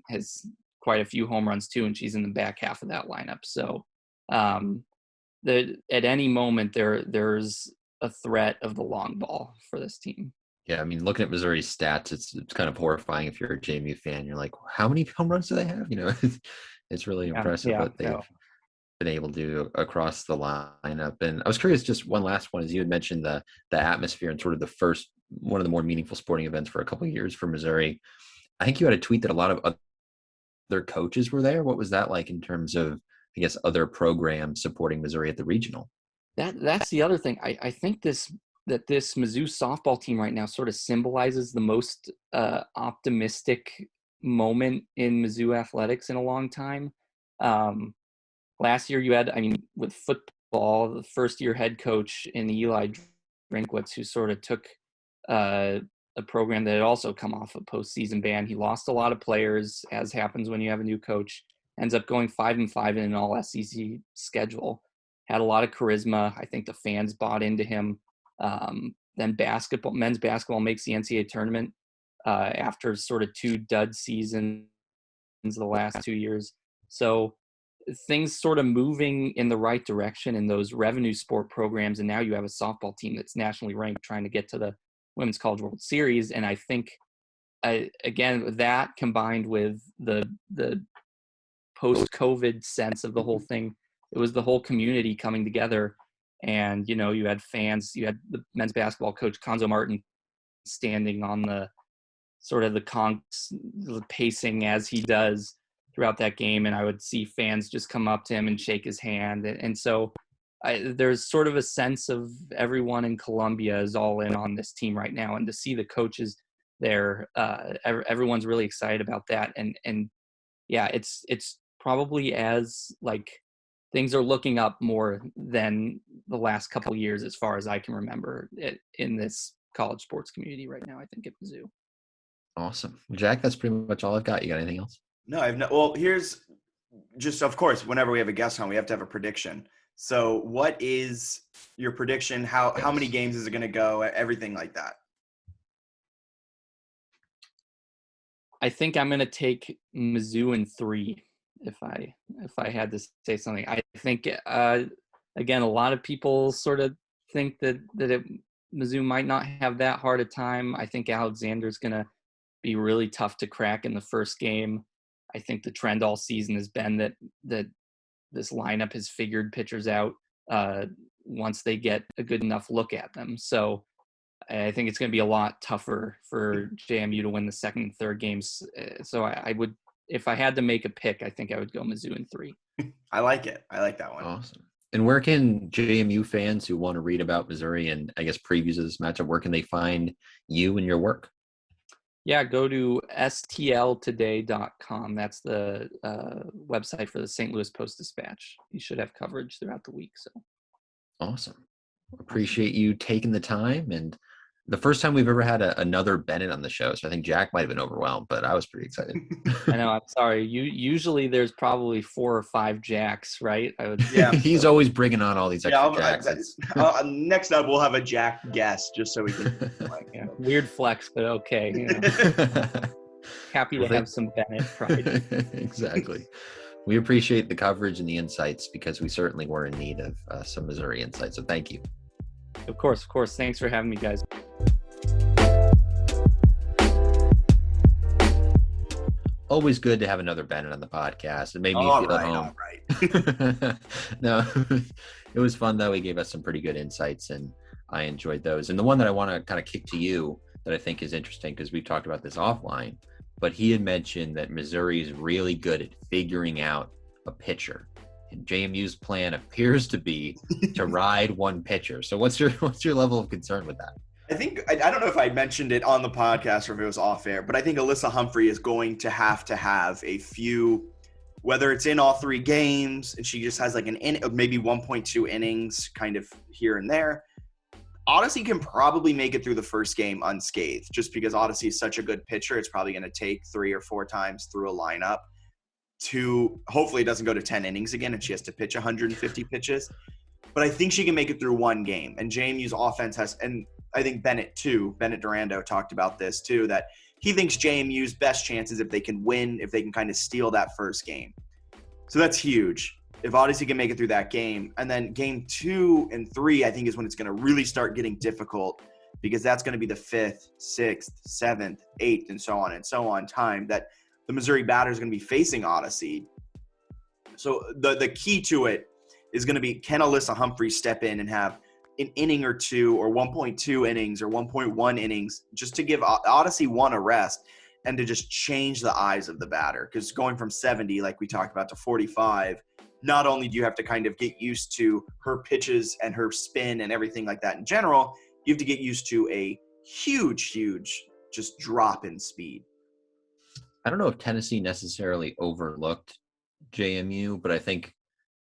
has quite a few home runs too, and she's in the back half of that lineup. So at any moment there's a threat of the long ball for this team. Yeah, I mean, looking at Missouri's stats, it's kind of horrifying if you're a JMU fan. You're like, how many home runs do they have? It's really impressive what they've been able to do across the lineup. And I was curious, just one last one, as you had mentioned the atmosphere and sort of the first one of the more meaningful sporting events for a couple of years for Missouri. I think you had a tweet that a lot of other coaches were there. What was that like in terms of, I guess, other programs supporting Missouri at the regional? That's the other thing. I think this Mizzou softball team right now sort of symbolizes the most optimistic moment in Mizzou athletics in a long time. Last year you had, I mean, with football, the first-year head coach in Eli Drinkwitz, who sort of took a program that had also come off a postseason ban. He lost a lot of players, as happens when you have a new coach, ends up going 5-5 in an all-SEC schedule. Had a lot of charisma. I think the fans bought into him. Then men's basketball makes the NCAA tournament after sort of 2 dud seasons the last 2 years. So things sort of moving in the right direction in those revenue sport programs. And now you have a softball team that's nationally ranked trying to get to the Women's College World Series. And I think, again, that combined with the post-COVID sense of the whole thing, it was the whole community coming together. And, you had fans, you had the men's basketball coach, Conzo Martin, standing on the sort of the pacing as he does throughout that game, and I would see fans just come up to him and shake his hand, and so there's sort of a sense of everyone in Columbia is all in on this team right now, and to see the coaches there, everyone's really excited about that, and yeah, it's probably as like things are looking up more than the last couple of years as far as I can remember in this college sports community right now, I think, at Mizzou. Awesome. Jack, that's pretty much all I've got. You got anything else? No, well, here's just, of course, whenever we have a guest on, we have to have a prediction. So what is your prediction? How many games is it going to go? Everything like that. I think I'm going to take Mizzou in 3 if I had to say something. I think, again, a lot of people sort of think that Mizzou might not have that hard a time. I think Alexander's going to be really tough to crack in the first game. I think the trend all season has been that this lineup has figured pitchers out once they get a good enough look at them. So I think it's going to be a lot tougher for JMU to win the second and third games. So I would, if I had to make a pick, I think I would go Mizzou in 3. I like it. I like that one. Awesome. And where can JMU fans who want to read about Missouri and I guess previews of this matchup, where can they find you and your work? Yeah, go to stltoday.com. That's the website for the St. Louis Post-Dispatch. You should have coverage throughout the week. So awesome. Appreciate you taking the time. And the first time we've ever had another Bennett on the show. So I think Jack might have been overwhelmed, but I was pretty excited. I know. I'm sorry. Usually there's probably 4 or 5 Jacks, right? Yeah. He's always bringing on all these extra Jacks. Next up, we'll have a Jack guest just so we can. Yeah, weird flex, but okay. You know. Happy to have some Bennett pride. Exactly. We appreciate the coverage and the insights because we certainly were in need of some Missouri insights. So thank you. Of course. Thanks for having me, guys. Always good to have another Bennett on the podcast. It made me feel at home. All right. No, it was fun though. He gave us some pretty good insights and I enjoyed those. And the one that I want to kind of kick to you that I think is interesting because we've talked about this offline, but he had mentioned that Missouri is really good at figuring out a pitcher. And JMU's plan appears to be to ride one pitcher. So what's your level of concern with that? I think, I don't know if I mentioned it on the podcast or if it was off air, but I think Alyssa Humphrey is going to have a few, whether it's in all 3 games and she just has like maybe 1.2 innings kind of here and there. Odyssey can probably make it through the first game unscathed just because Odyssey is such a good pitcher. It's probably going to take 3 or 4 times through a lineup to hopefully it doesn't go to 10 innings again and she has to pitch 150 pitches. But I think she can make it through one game. And JMU's offense has, and I think Bennett Durando talked about this too, that he thinks JMU's best chances if they can win, if they can kind of steal that first game. So that's huge. If Odyssey can make it through that game. And then game 2 and 3, I think is when it's going to really start getting difficult because that's going to be the 5th, 6th, 7th, 8th, and so on time that the Missouri batter is going to be facing Odyssey. So the key to it is going to be, can Alyssa Humphrey step in and have an inning or 2 or 1.2 innings or 1.1 innings just to give Odyssey one a rest and to just change the eyes of the batter? Because going from 70, like we talked about, to 45, not only do you have to kind of get used to her pitches and her spin and everything like that in general, you have to get used to a huge just drop in speed. I don't know if Tennessee necessarily overlooked JMU, but I think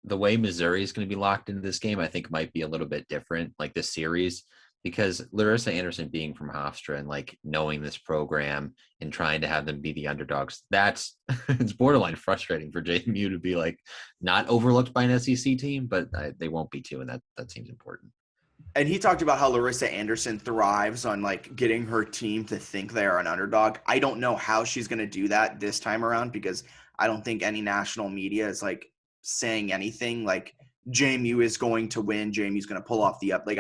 the way Missouri is going to be locked into this game, I think might be a little bit different, like this series, because Larissa Anderson being from Hofstra and like knowing this program and trying to have them be the underdogs, that's it's borderline frustrating for JMU to be like not overlooked by an SEC team, but they won't be too, and that seems important. And he talked about how Larissa Anderson thrives on like getting her team to think they are an underdog. I don't know how she's going to do that this time around because I don't think any national media is like saying anything like JMU is going to win, JMU's going to pull off the up. Like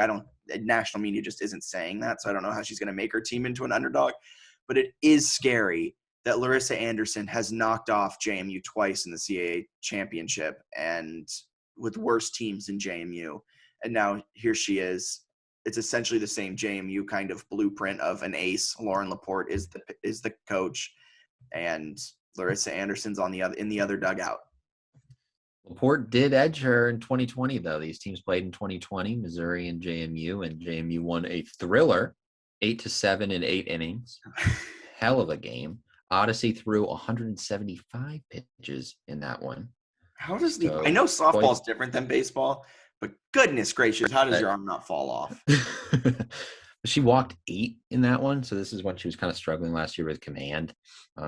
national media just isn't saying that. So I don't know how she's going to make her team into an underdog, but it is scary that Larissa Anderson has knocked off JMU twice in the CAA championship and with worse teams than JMU. And now here she is it's essentially the same JMU kind of blueprint of an ace. Lauren Laporte is the coach, and Larissa Anderson's in the other dugout. Laporte did edge her in 2020, though. These teams played in 2020, Missouri and JMU won a thriller, 8-7 in 8 innings. Hell of a game. Odyssey threw 175 pitches in that one. How does I know softball's different than baseball, but goodness gracious, how does your arm not fall off? She walked 8 in that one, so this is when she was kind of struggling last year with command.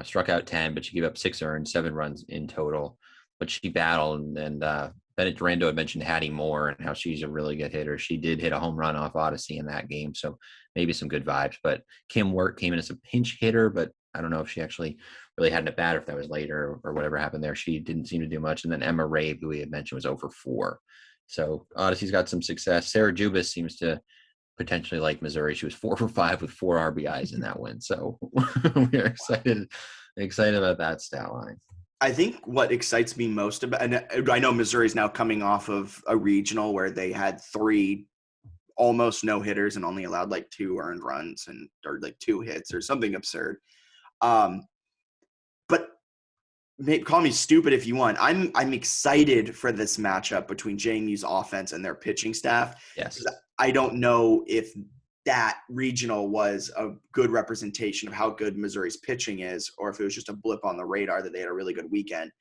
Struck out 10, but she gave up 6 earned, 7 runs in total. But she battled, and Bennett Durando had mentioned Hattie Moore and how she's a really good hitter. She did hit a home run off Odyssey in that game, so maybe some good vibes. But Kim Wirt came in as a pinch hitter, but I don't know if she actually really had an at bat or if that was later or whatever happened there. She didn't seem to do much. And then Emma Rave, who we had mentioned, was over 4. So Odyssey's got some success. Sarah Jubis seems to potentially like Missouri. She was 4 for 5 with 4 RBIs in that win. So we're excited about that stat line. I think what excites me most about, and I know Missouri's now coming off of a regional where they had 3 almost no hitters and only allowed like 2 earned runs or like 2 hits or something absurd. But call me stupid if you want. I'm excited for this matchup between JMU's offense and their pitching staff. Yes. I don't know if that regional was a good representation of how good Missouri's pitching is, or if it was just a blip on the radar that they had a really good weekend.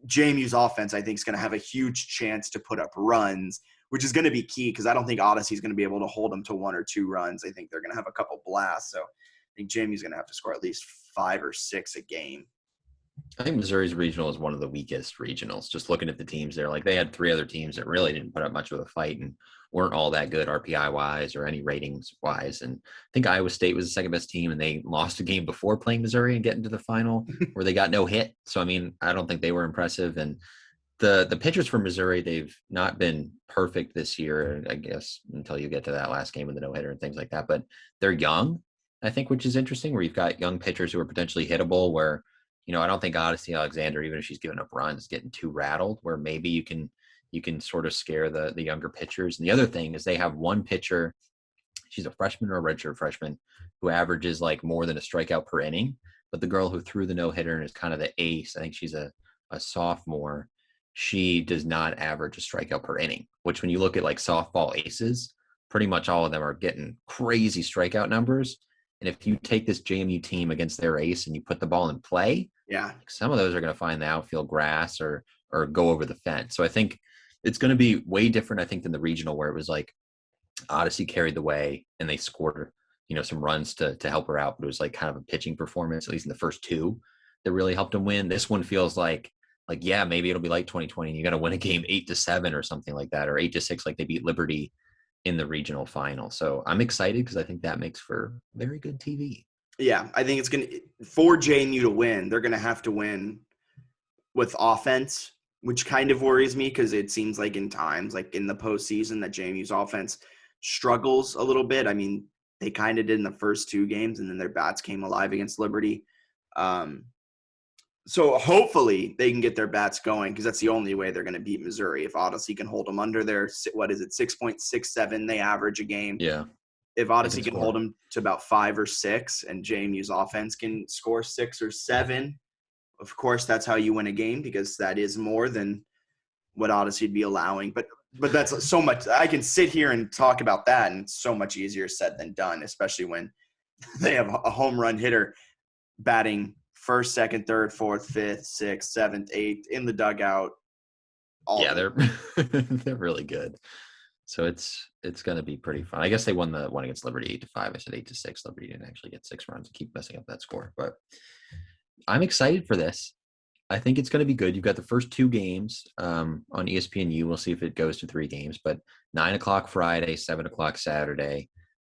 JMU's offense, I think, is going to have a huge chance to put up runs, which is going to be key because I don't think Odyssey is going to be able to hold them to 1 or 2 runs. I think they're going to have a couple blasts. So I think JMU's going to have to score at least 5 or 6 a game. I think Missouri's regional is one of the weakest regionals. Just looking at the teams there, like they had 3 other teams that really didn't put up much of a fight and weren't all that good RPI wise or any ratings wise. And I think Iowa State was the second best team, and they lost a game before playing Missouri and getting to the final where they got no hit. So I mean, I don't think they were impressive. And the pitchers for Missouri, they've not been perfect this year, I guess, until you get to that last game with the no hitter and things like that. But they're young, I think, which is interesting. Where you've got young pitchers who are potentially hittable. Where I don't think Odyssey Alexander, even if she's giving up runs, getting too rattled, where maybe you can sort of scare the younger pitchers. And the other thing is they have one pitcher, she's a freshman or a redshirt freshman, who averages like more than a strikeout per inning. But the girl who threw the no-hitter and is kind of the ace, I think she's a sophomore, she does not average a strikeout per inning, which when you look at like softball aces, pretty much all of them are getting crazy strikeout numbers. And if you take this JMU team against their ace and you put the ball in play, yeah, some of those are going to find the outfield grass or go over the fence. So I think it's going to be way different, I think, than the regional where it was like Odyssey carried the way and they scored, some runs to help her out. But it was like kind of a pitching performance, at least in the first 2, that really helped them win. This one feels like, yeah, maybe it'll be like 2020. And you got to win a game 8-7 or something like that, or 8-6, like they beat Liberty in the regional final. So I'm excited because I think that makes for very good TV. Yeah, I think it's going to, for JMU to win, they're going to have to win with offense, which kind of worries me because it seems like in times, like in the postseason, that JMU's offense struggles a little bit. I mean, they kind of did in the first 2 games, and then their bats came alive against Liberty. So hopefully they can get their bats going because that's the only way they're going to beat Missouri. If Odyssey can hold them under their, 6.67 they average a game. Yeah. If Odyssey can hold them to about 5 or 6 and JMU's offense can score 6 or 7, of course, that's how you win a game because that is more than what Odyssey would be allowing. But that's so much. I can sit here and talk about that, and it's so much easier said than done, especially when they have a home run hitter batting first, second, third, fourth, fifth, sixth, seventh, eighth in the dugout. Yeah, they're really good. So it's going to be pretty fun. I guess they won the one against Liberty 8-5. I said 8-6. Liberty didn't actually get 6 runs. I keep messing up that score, but I'm excited for this. I think it's going to be good. You've got the first 2 games on ESPNU. We'll see if it goes to 3 games, but 9:00 Friday, 7:00 Saturday.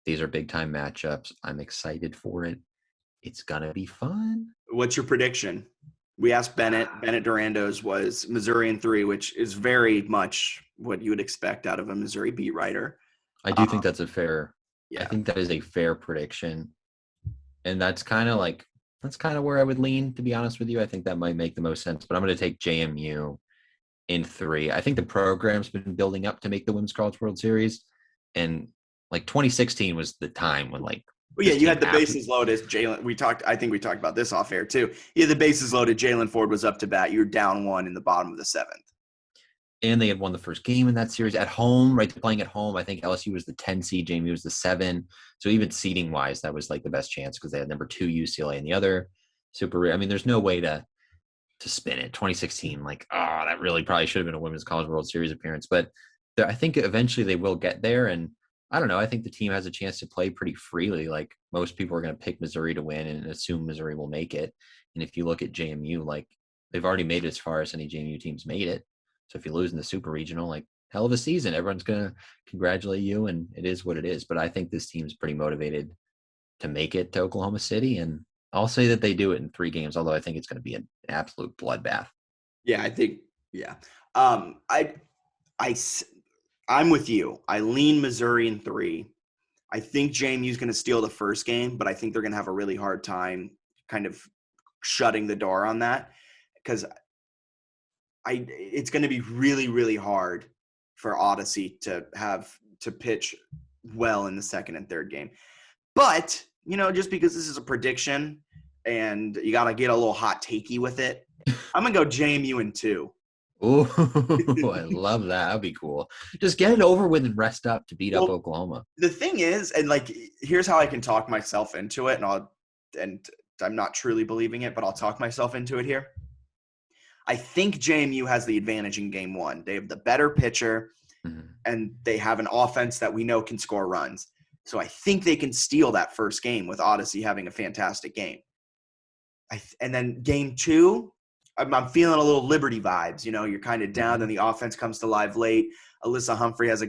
These are big time matchups. I'm excited for it. It's going to be fun. What's your prediction? We asked Bennett. Bennett Durando's was Missouri in 3, which is very much what you would expect out of a Missouri beat writer. I do think that's a fair. Yeah. I think that is a fair prediction, and that's kind of where I would lean. To be honest with you, I think that might make the most sense. But I'm going to take JMU in 3. I think the program's been building up to make the Women's College World Series, and Like 2016 was the time when like Well, yeah, this you team had the bases loaded. Jalen, I think we talked about this off air too. You had the bases loaded. Jalen Ford was up to bat. You're down 1 in the bottom of the 7th. and they had won the first game in that series at home, right? They're playing at home. I think LSU was the 10 seed, JMU was the 7. So even seeding wise, that was like the best chance because they had number 2 UCLA in the other super. I mean, there's no way to spin it. 2016, like, oh, that really probably should have been a Women's College World Series appearance. But I think eventually they will get there. And I don't know. I think the team has a chance to play pretty freely. Like most people are going to pick Missouri to win and assume Missouri will make it. And if you look at JMU, like they've already made it as far as any JMU teams made it. So if you lose in the super regional, like hell of a season, everyone's going to congratulate you. And it is what it is. But I think this team's pretty motivated to make it to Oklahoma City. And I'll say that they do it in 3 games, although I think it's going to be an absolute bloodbath. Yeah, I think, yeah. I'm with you. I lean Missouri in 3. I think JMU's going to steal the first game, but I think they're going to have a really hard time kind of shutting the door on that because it's going to be really, really hard for Odyssey to pitch well in the second and third game. But, just because this is a prediction and you got to get a little hot takey with it, I'm going to go JMU in 2. Oh, I love that. That'd be cool. Just get it over with and rest up to beat up Oklahoma. The thing is, and like, here's how I can talk myself into it, and I'm not truly believing it, but I'll talk myself into it here. I think JMU has the advantage in game 1. They have the better pitcher, and they have an offense that we know can score runs. So I think they can steal that first game with Odyssey having a fantastic game. And then game 2, I'm feeling a little Liberty vibes. You're kind of down, and the offense comes to life late. Alyssa Humphrey has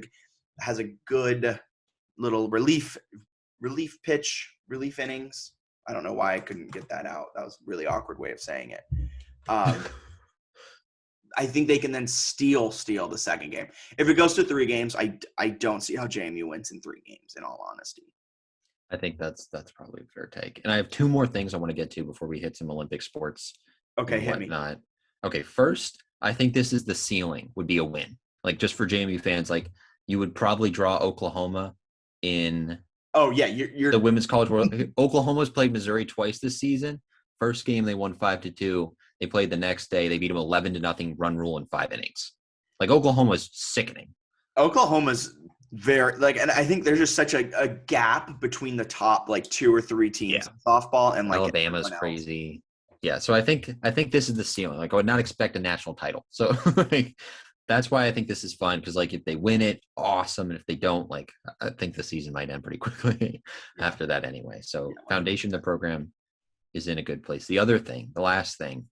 a good little relief innings. I don't know why I couldn't get that out. That was a really awkward way of saying it. I think they can then steal the second game. If it goes to 3 games, I don't see how JMU wins in 3 games, in all honesty. I think that's probably a fair take. And I have 2 more things I want to get to before we hit some Olympic sports. Okay, hit me. Okay, first, I think this is the ceiling would be a win. Like just for JMU fans, like you would probably draw Oklahoma in. Oh yeah, you're the Women's College World. Oklahoma's played Missouri twice this season. First game they won 5-2. They played the next day. They beat them 11-0 run rule in 5 innings. Like Oklahoma's sickening. Oklahoma's very and I think there's just such a gap between the top 2 or 3 teams in softball and Alabama's crazy. Yeah, so I think this is the ceiling. Like I would not expect a national title. So that's why I think this is fun because if they win it, awesome, and if they don't, I think the season might end pretty quickly after that anyway. So foundation of the program is in a good place. The last thing,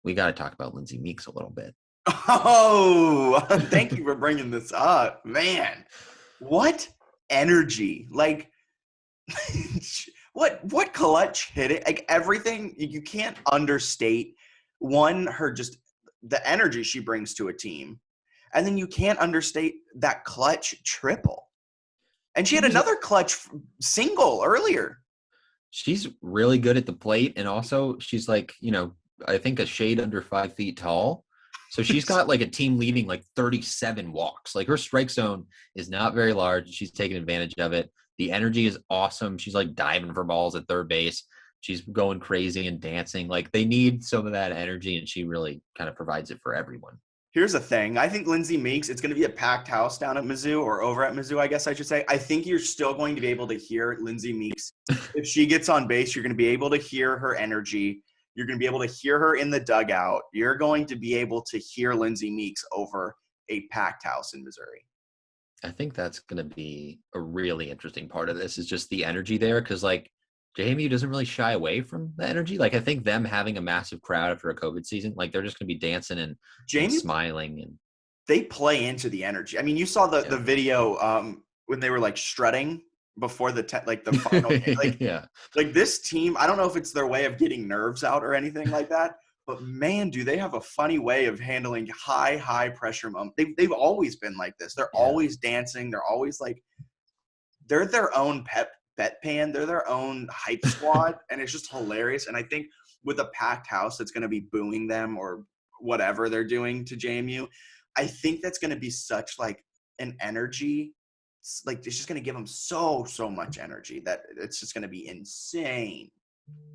we got to talk about Lindsay Meeks a little bit. Oh, thank you for bringing this up, man. What energy! What clutch hitting! Everything you can't understate. The energy she brings to a team, and then you can't understate that clutch triple. And she had another clutch single earlier. She's really good at the plate, and also she's I think a shade under 5 feet tall. So she's got a team leading 37 walks. Her strike zone is not very large. She's taking advantage of it. The energy is awesome. She's diving for balls at third base. She's going crazy and dancing. They need some of that energy, and she really kind of provides it for everyone. Here's the thing. I think Lindsay Meeks, it's going to be a packed house down at Mizzou, or over at Mizzou, I guess I should say. I think you're still going to be able to hear Lindsay Meeks. If she gets on base, you're going to be able to hear her energy. You're going to be able to hear her in the dugout. You're going to be able to hear Lindsay Meeks over a packed house in Missouri. I think that's going to be a really interesting part of this is just the energy there because, JMU doesn't really shy away from the energy. I think them having a massive crowd after a COVID season, they're just going to be dancing and smiling. And they play into the energy. I mean, you saw the video when they were, strutting before the final game. This team, I don't know if it's their way of getting nerves out or anything like that, but man, do they have a funny way of handling high pressure moments. They've always been like this. They're always dancing. They're always they're their own bedpan. They're their own hype squad. And it's just hilarious. And I think with a packed house that's going to be booing them or whatever they're doing to JMU, I think that's going to be such an energy like it's just going to give them so much energy that it's just going to be insane.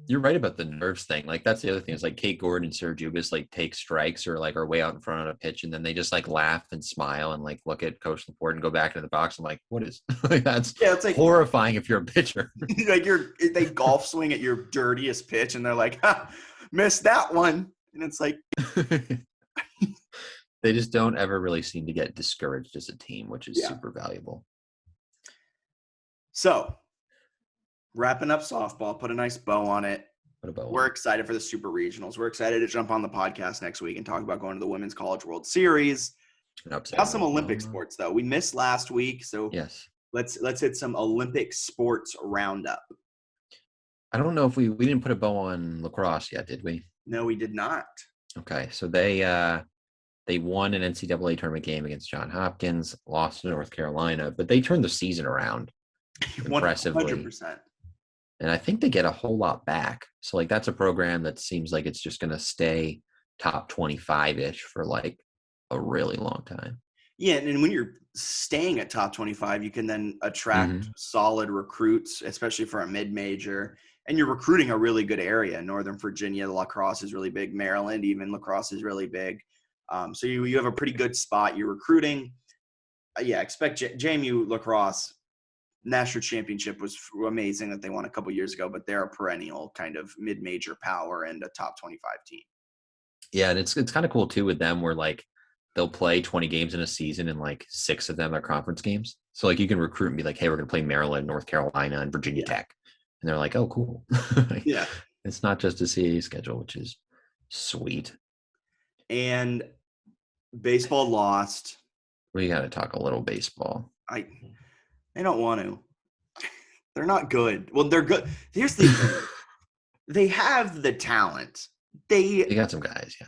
You're right about the nerves thing. Like that's the other thing is like Kate Gordon and Sarah Jubis like take strikes or like are way out in front on a pitch and then they just like laugh and smile and like look at Coach Laporte and go back into the box. I'm like, what is like that's it's like horrifying if you're a pitcher. Like they golf swing at your dirtiest pitch and they're like, missed that one. And it's like they just don't ever really seem to get discouraged as a team, which is super valuable. So wrapping up softball, put a nice bow on it. We're excited for the super regionals. We're excited to jump on the podcast next week and talk about going to the Women's College World Series. Now some Olympic sports though. We missed last week, so yes, let's hit some Olympic sports roundup. I don't know if we didn't put a bow on lacrosse yet, did we? No, we did not. Okay, so they won an NCAA tournament game against Johns Hopkins, lost to North Carolina, but they turned the season around impressively. 100%. And I think they get a whole lot back. So, like, that's a program that seems like it's just going to stay top 25-ish for, like, a really long time. Yeah, and when you're staying at top 25, you can then attract solid recruits, especially for a mid-major. And you're recruiting a really good area. Northern Virginia, the lacrosse is really big. Maryland, even lacrosse is really big. So you have a pretty good spot. You're recruiting. Expect JMU lacrosse. National championship was amazing that they won a couple years ago, but they're a perennial kind of mid-major power and a top 25 team. Yeah, and it's kind of cool too with them where like they'll play 20 games in a season and like 6 of them are conference games. So like you can recruit and be like, hey, we're going to play Maryland, North Carolina, and Virginia Tech. And they're like, oh, cool. Yeah. It's not just a CAA schedule, which is sweet. And baseball lost. We got to talk a little baseball. I don't want to. They're not good. Well, they're good. Here's the thing. They have the talent. They got some guys, yeah.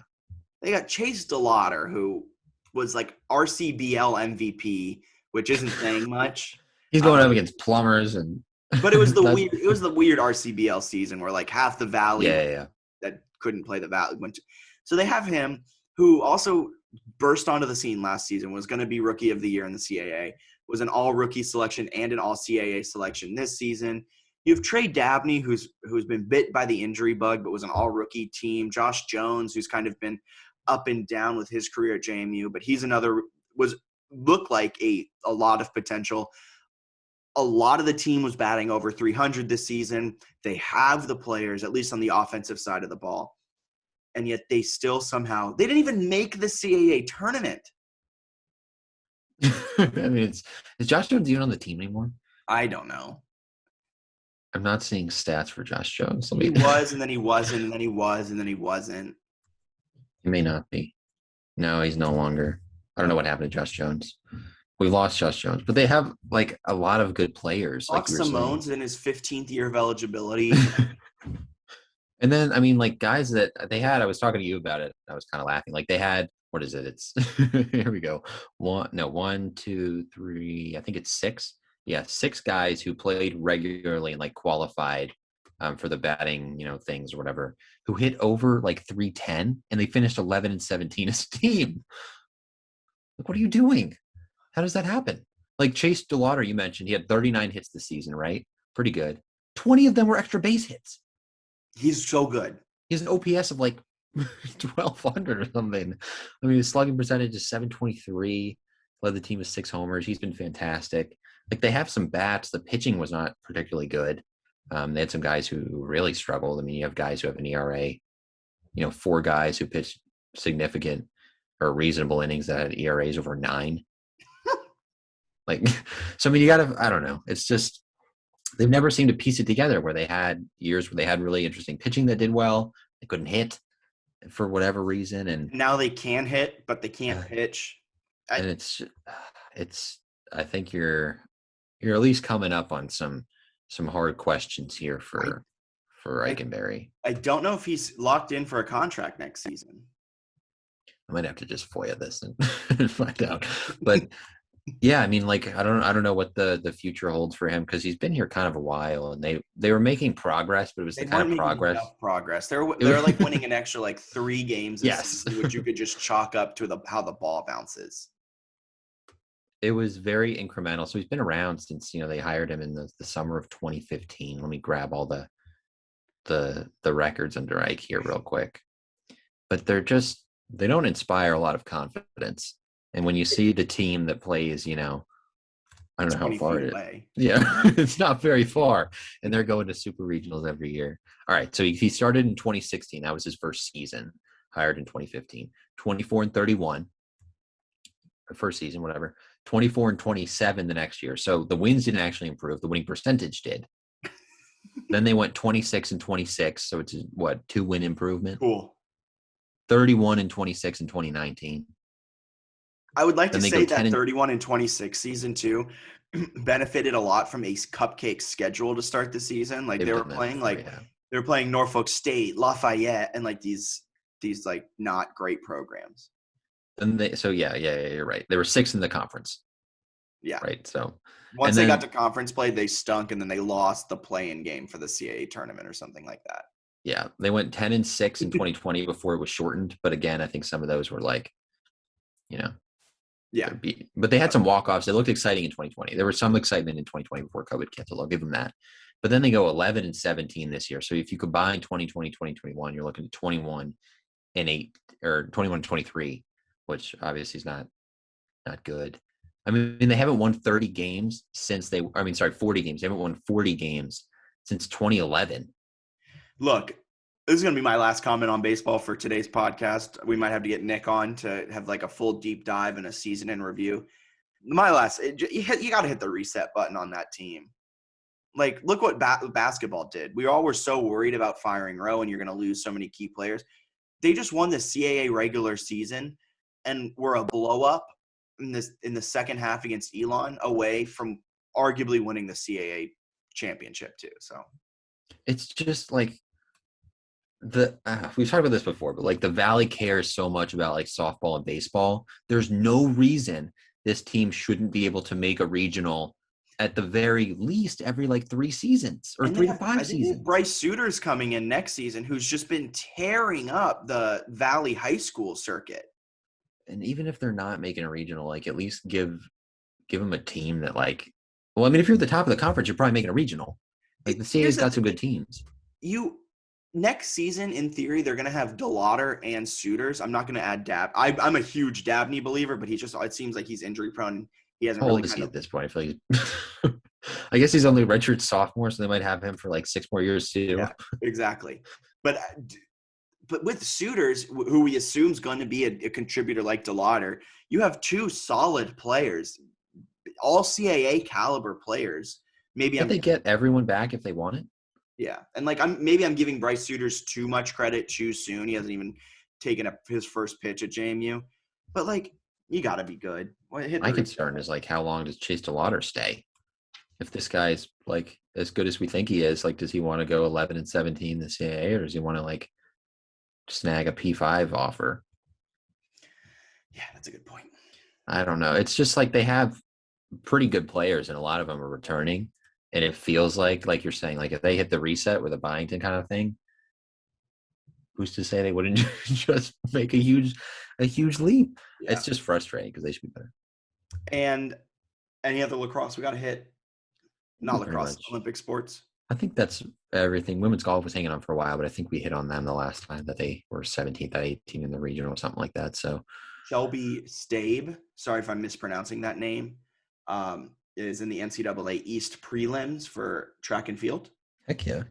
They got Chase DeLauder, who was like RCBL MVP, which isn't saying much. He's going up against plumbers and but it was the weird RCBL season where like half the valley that couldn't play the valley went to. So they have him, who also burst onto the scene last season, was going to be rookie of the year in the CAA, was an all-rookie selection and an all-CAA selection this season. You have Trey Dabney, who's been bit by the injury bug, but was an all-rookie team. Josh Jones, who's kind of been up and down with his career at JMU, but he's looked like a lot of potential. A lot of the team was batting over 300 this season. They have the players, at least on the offensive side of the ball, and yet they still somehow – they didn't even make the CAA tournament. I mean, is Josh Jones even on the team anymore? I don't know. I'm not seeing stats for Josh Jones. He was, and then he wasn't, and then he was, and then he wasn't. He may not be. No, he's no longer. I don't know what happened to Josh Jones. We lost Josh Jones, but they have like a lot of good players. Like Simone's in his 15th year of eligibility. And then, I mean, like guys that they had, I was talking to you about it. I was kind of laughing. Like they had, what is it? It's here we go. 1, 2, 3. I think it's 6. Yeah, 6 guys who played regularly and like qualified for the batting, things or whatever, who hit over like 310, and they finished 11-17 as a team. Like, what are you doing? How does that happen? Like Chase DeLauder, you mentioned, he had 39 hits this season, right? Pretty good. 20 of them were extra base hits. He's so good. He has an OPS of like 1,200 or something. I mean, his slugging percentage is .723. Led the team with 6 homers. He's been fantastic. Like they have some bats. The pitching was not particularly good. They had some guys who really struggled. I mean, you have guys who have an ERA. 4 guys who pitched significant or reasonable innings that had ERAs over 9. Like, so I mean, you gotta. I don't know. It's just they've never seemed to piece it together. Where they had years where they had really interesting pitching that did well. They couldn't hit for whatever reason, and now they can hit, but they can't pitch. And it's. I think you're at least coming up on some hard questions here for Eikenberry. I don't know if he's locked in for a contract next season. I might have to just FOIA this and find out. But yeah, I mean, like I don't know what the future holds for him because he's been here kind of a while, and they were making progress, but it was the kind of progress. They're like winning an extra like 3 games, yes, season, which you could just chalk up to how the ball bounces. It was very incremental. So he's been around since, they hired him in the summer of 2015. Let me grab all the records under Ike here real quick. But they don't inspire a lot of confidence. And when you see the team that plays, I don't know how 20 far feet it is. away. Yeah, it's not very far. And they're going to super regionals every year. All right. So he started in 2016. That was his first season, hired in 2015. 24-31. First season, whatever. 24-27 the next year. So the wins didn't actually improve. The winning percentage did. Then they went 26-26. So it's 2-win improvement. Cool. 31-26 in 2019. I would like to Then they say go that 10 31-26 season 2 benefited a lot from a cupcake schedule to start the season. Like They've they were done that playing before, like yeah. they were playing Norfolk State, Lafayette, and like these like not great programs. And you're right. They were 6th in the conference. Yeah. Right. So once they got to conference play, they stunk, and then they lost the play-in game for the CAA tournament or something like that. Yeah, they went 10-6 in 2020 before it was shortened. But again, I think some of those were like, yeah. But they had some walk-offs. They looked exciting in 2020. There was some excitement in 2020 before COVID canceled. I'll give them that. But then they go 11-17 this year. So if you combine 2020, 2021, you're looking at 21-8 or 21-23, which obviously is not good. I mean, they haven't won 40 games. They haven't won 40 games since 2011. Look, this is going to be my last comment on baseball for today's podcast. We might have to get Nick on to have like a full deep dive and a season in review. You got to hit the reset button on that team. Like, look what basketball did. We all were so worried about firing Rowe and you're going to lose so many key players. They just won the CAA regular season and were a blow up in the second half against Elon, away from arguably winning the CAA championship too. So it's just like we've talked about this before, but like the Valley cares so much about like softball and baseball. There's no reason this team shouldn't be able to make a regional at the very least every like 3 seasons or 3 to 5 seasons. Bryce Suter's coming in next season, who's just been tearing up the Valley high school circuit. And even if they're not making a regional, like at least give them a team that like, well, I mean, if you're at the top of the conference, you're probably making a regional. Like the CAA's got some good teams. Next season, in theory, they're going to have DeLauder and Suiters. I'm not going to add Dab. I'm a huge Dabney believer, but it seems like he's injury prone. He hasn't really. How old is he at this point? I feel like I guess he's only redshirt sophomore, so they might have him for like 6 more years too. Yeah, exactly. But with Suiters, who we assume is going to be a contributor like DeLauder, you have 2 solid players, all CAA caliber players. Can't they get everyone back if they want it? Yeah, and like I'm giving Bryce Suiters too much credit too soon. He hasn't even taken up his first pitch at JMU, but like you got to be good. My concern is like how long does Chase DeLauder stay? If this guy's like as good as we think he is, like does he want to go 11-17 the CAA, or does he want to like snag a P5 offer? Yeah, that's a good point. I don't know. It's just like they have pretty good players, and a lot of them are returning. And it feels like you're saying, like if they hit the reset with a Byington kind of thing, who's to say they wouldn't just make a huge leap? Yeah. It's just frustrating because they should be better. And any other lacrosse we got to hit? Not lacrosse, Olympic sports. I think that's everything. Women's golf was hanging on for a while, but I think we hit on them the last time that they were 17th at 18 in the regional or something like that. So Shelby Stabe, sorry if I'm mispronouncing that name, is in the NCAA East prelims for track and field. Heck yeah.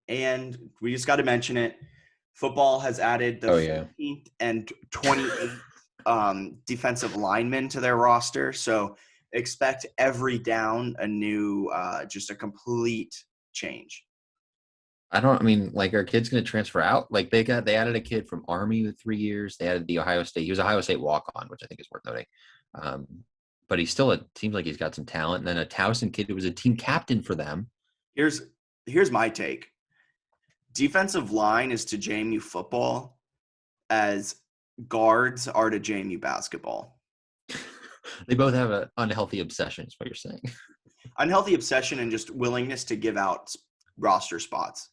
And we just got to mention it. Football has added the 15th and 28th defensive linemen to their roster. So expect every down a new, just a complete change. Like our kid's going to transfer out. Like they added a kid from Army with 3 years. They added the Ohio State. He was Ohio State walk-on, which I think is worth noting. But he's still seems like he's got some talent. And then a Towson kid who was a team captain for them. Here's my take. Defensive line is to JMU football as guards are to JMU basketball. They both have an unhealthy obsession, is what you're saying. Unhealthy obsession and just willingness to give out roster spots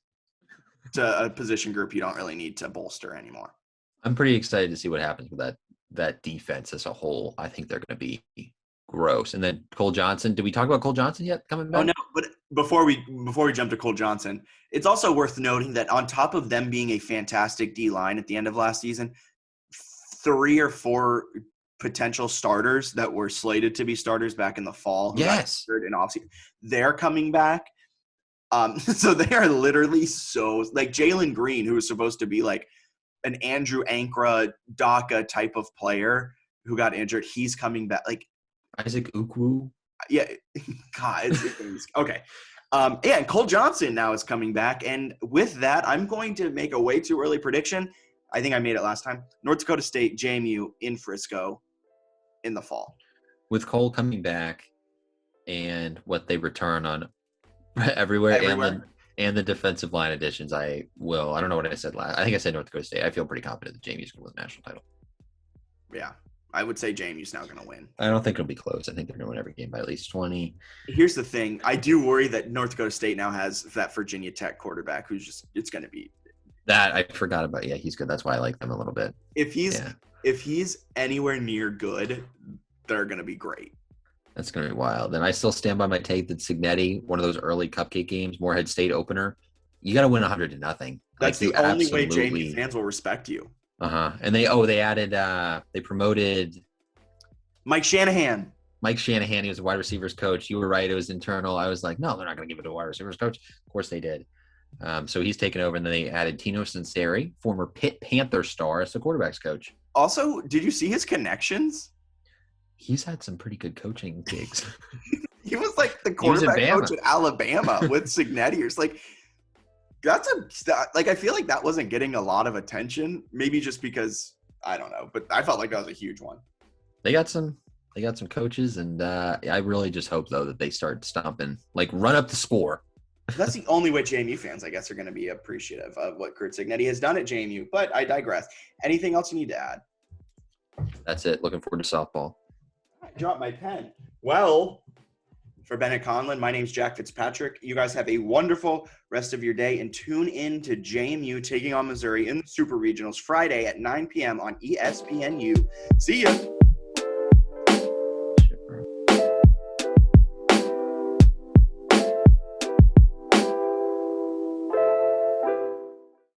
to a position group you don't really need to bolster anymore. I'm pretty excited to see what happens with that defense as a whole. I think they're going to be gross. And then Cole Johnson. Did we talk about Cole Johnson yet coming back? Oh no, but before we jump to Cole Johnson, it's also worth noting that on top of them being a fantastic D line at the end of last season, 3 or 4 potential starters that were slated to be starters back in the fall, who got injured in offseason, they're coming back. So they are literally like Jalen Green, who was supposed to be like an Andrew Ankra, DACA type of player who got injured. He's coming back. Like Isaac Ukwu. Yeah, God, it's okay. And Cole Johnson now is coming back. And with that, I'm going to make a way too early prediction. I think I made it last time. North Dakota State, JMU in Frisco in the fall. With Cole coming back and what they return on everywhere. And the defensive line additions, I don't know what I said last. I think I said North Dakota State. I feel pretty confident that JMU's going to win the national title. Yeah. I would say JMU's now going to win. I don't think it'll be close. I think they're going to win every game by at least 20. Here's the thing. I do worry that North Dakota State now has that Virginia Tech quarterback it's going to be. That I forgot about. Yeah, he's good. That's why I like them a little bit. If he's anywhere near good, they're going to be great. That's going to be wild. And I still stand by my take that Signetti, one of those early cupcake games, Morehead State opener, you got to win 100-0. That's the only way JMU fans will respect you. And they added they promoted Mike Shanahan. He was a wide receivers coach. You were right, it was internal. I was like, no, they're not going to give it to a wide receivers coach. Of course they did. So he's taken over, and then they added Tino Sinceri, former Pitt Panther star, as the quarterback's coach. Also, did you see his connections? He's had some pretty good coaching gigs. He was like the quarterback coach at Alabama with Signetti. It's like I feel like that wasn't getting a lot of attention. Maybe just because I don't know, but I felt like that was a huge one. They got some coaches, and I really just hope though that they start stomping, like run up the score. That's the only way JMU fans, I guess, are going to be appreciative of what Curt Signetti has done at JMU. But I digress. Anything else you need to add? That's it. Looking forward to softball. I dropped my pen. Well, for Bennett Conlon, my name's Jack Fitzpatrick. You guys have a wonderful rest of your day, and tune in to JMU taking on Missouri in the Super Regionals Friday at 9 p.m. on ESPNU. See ya.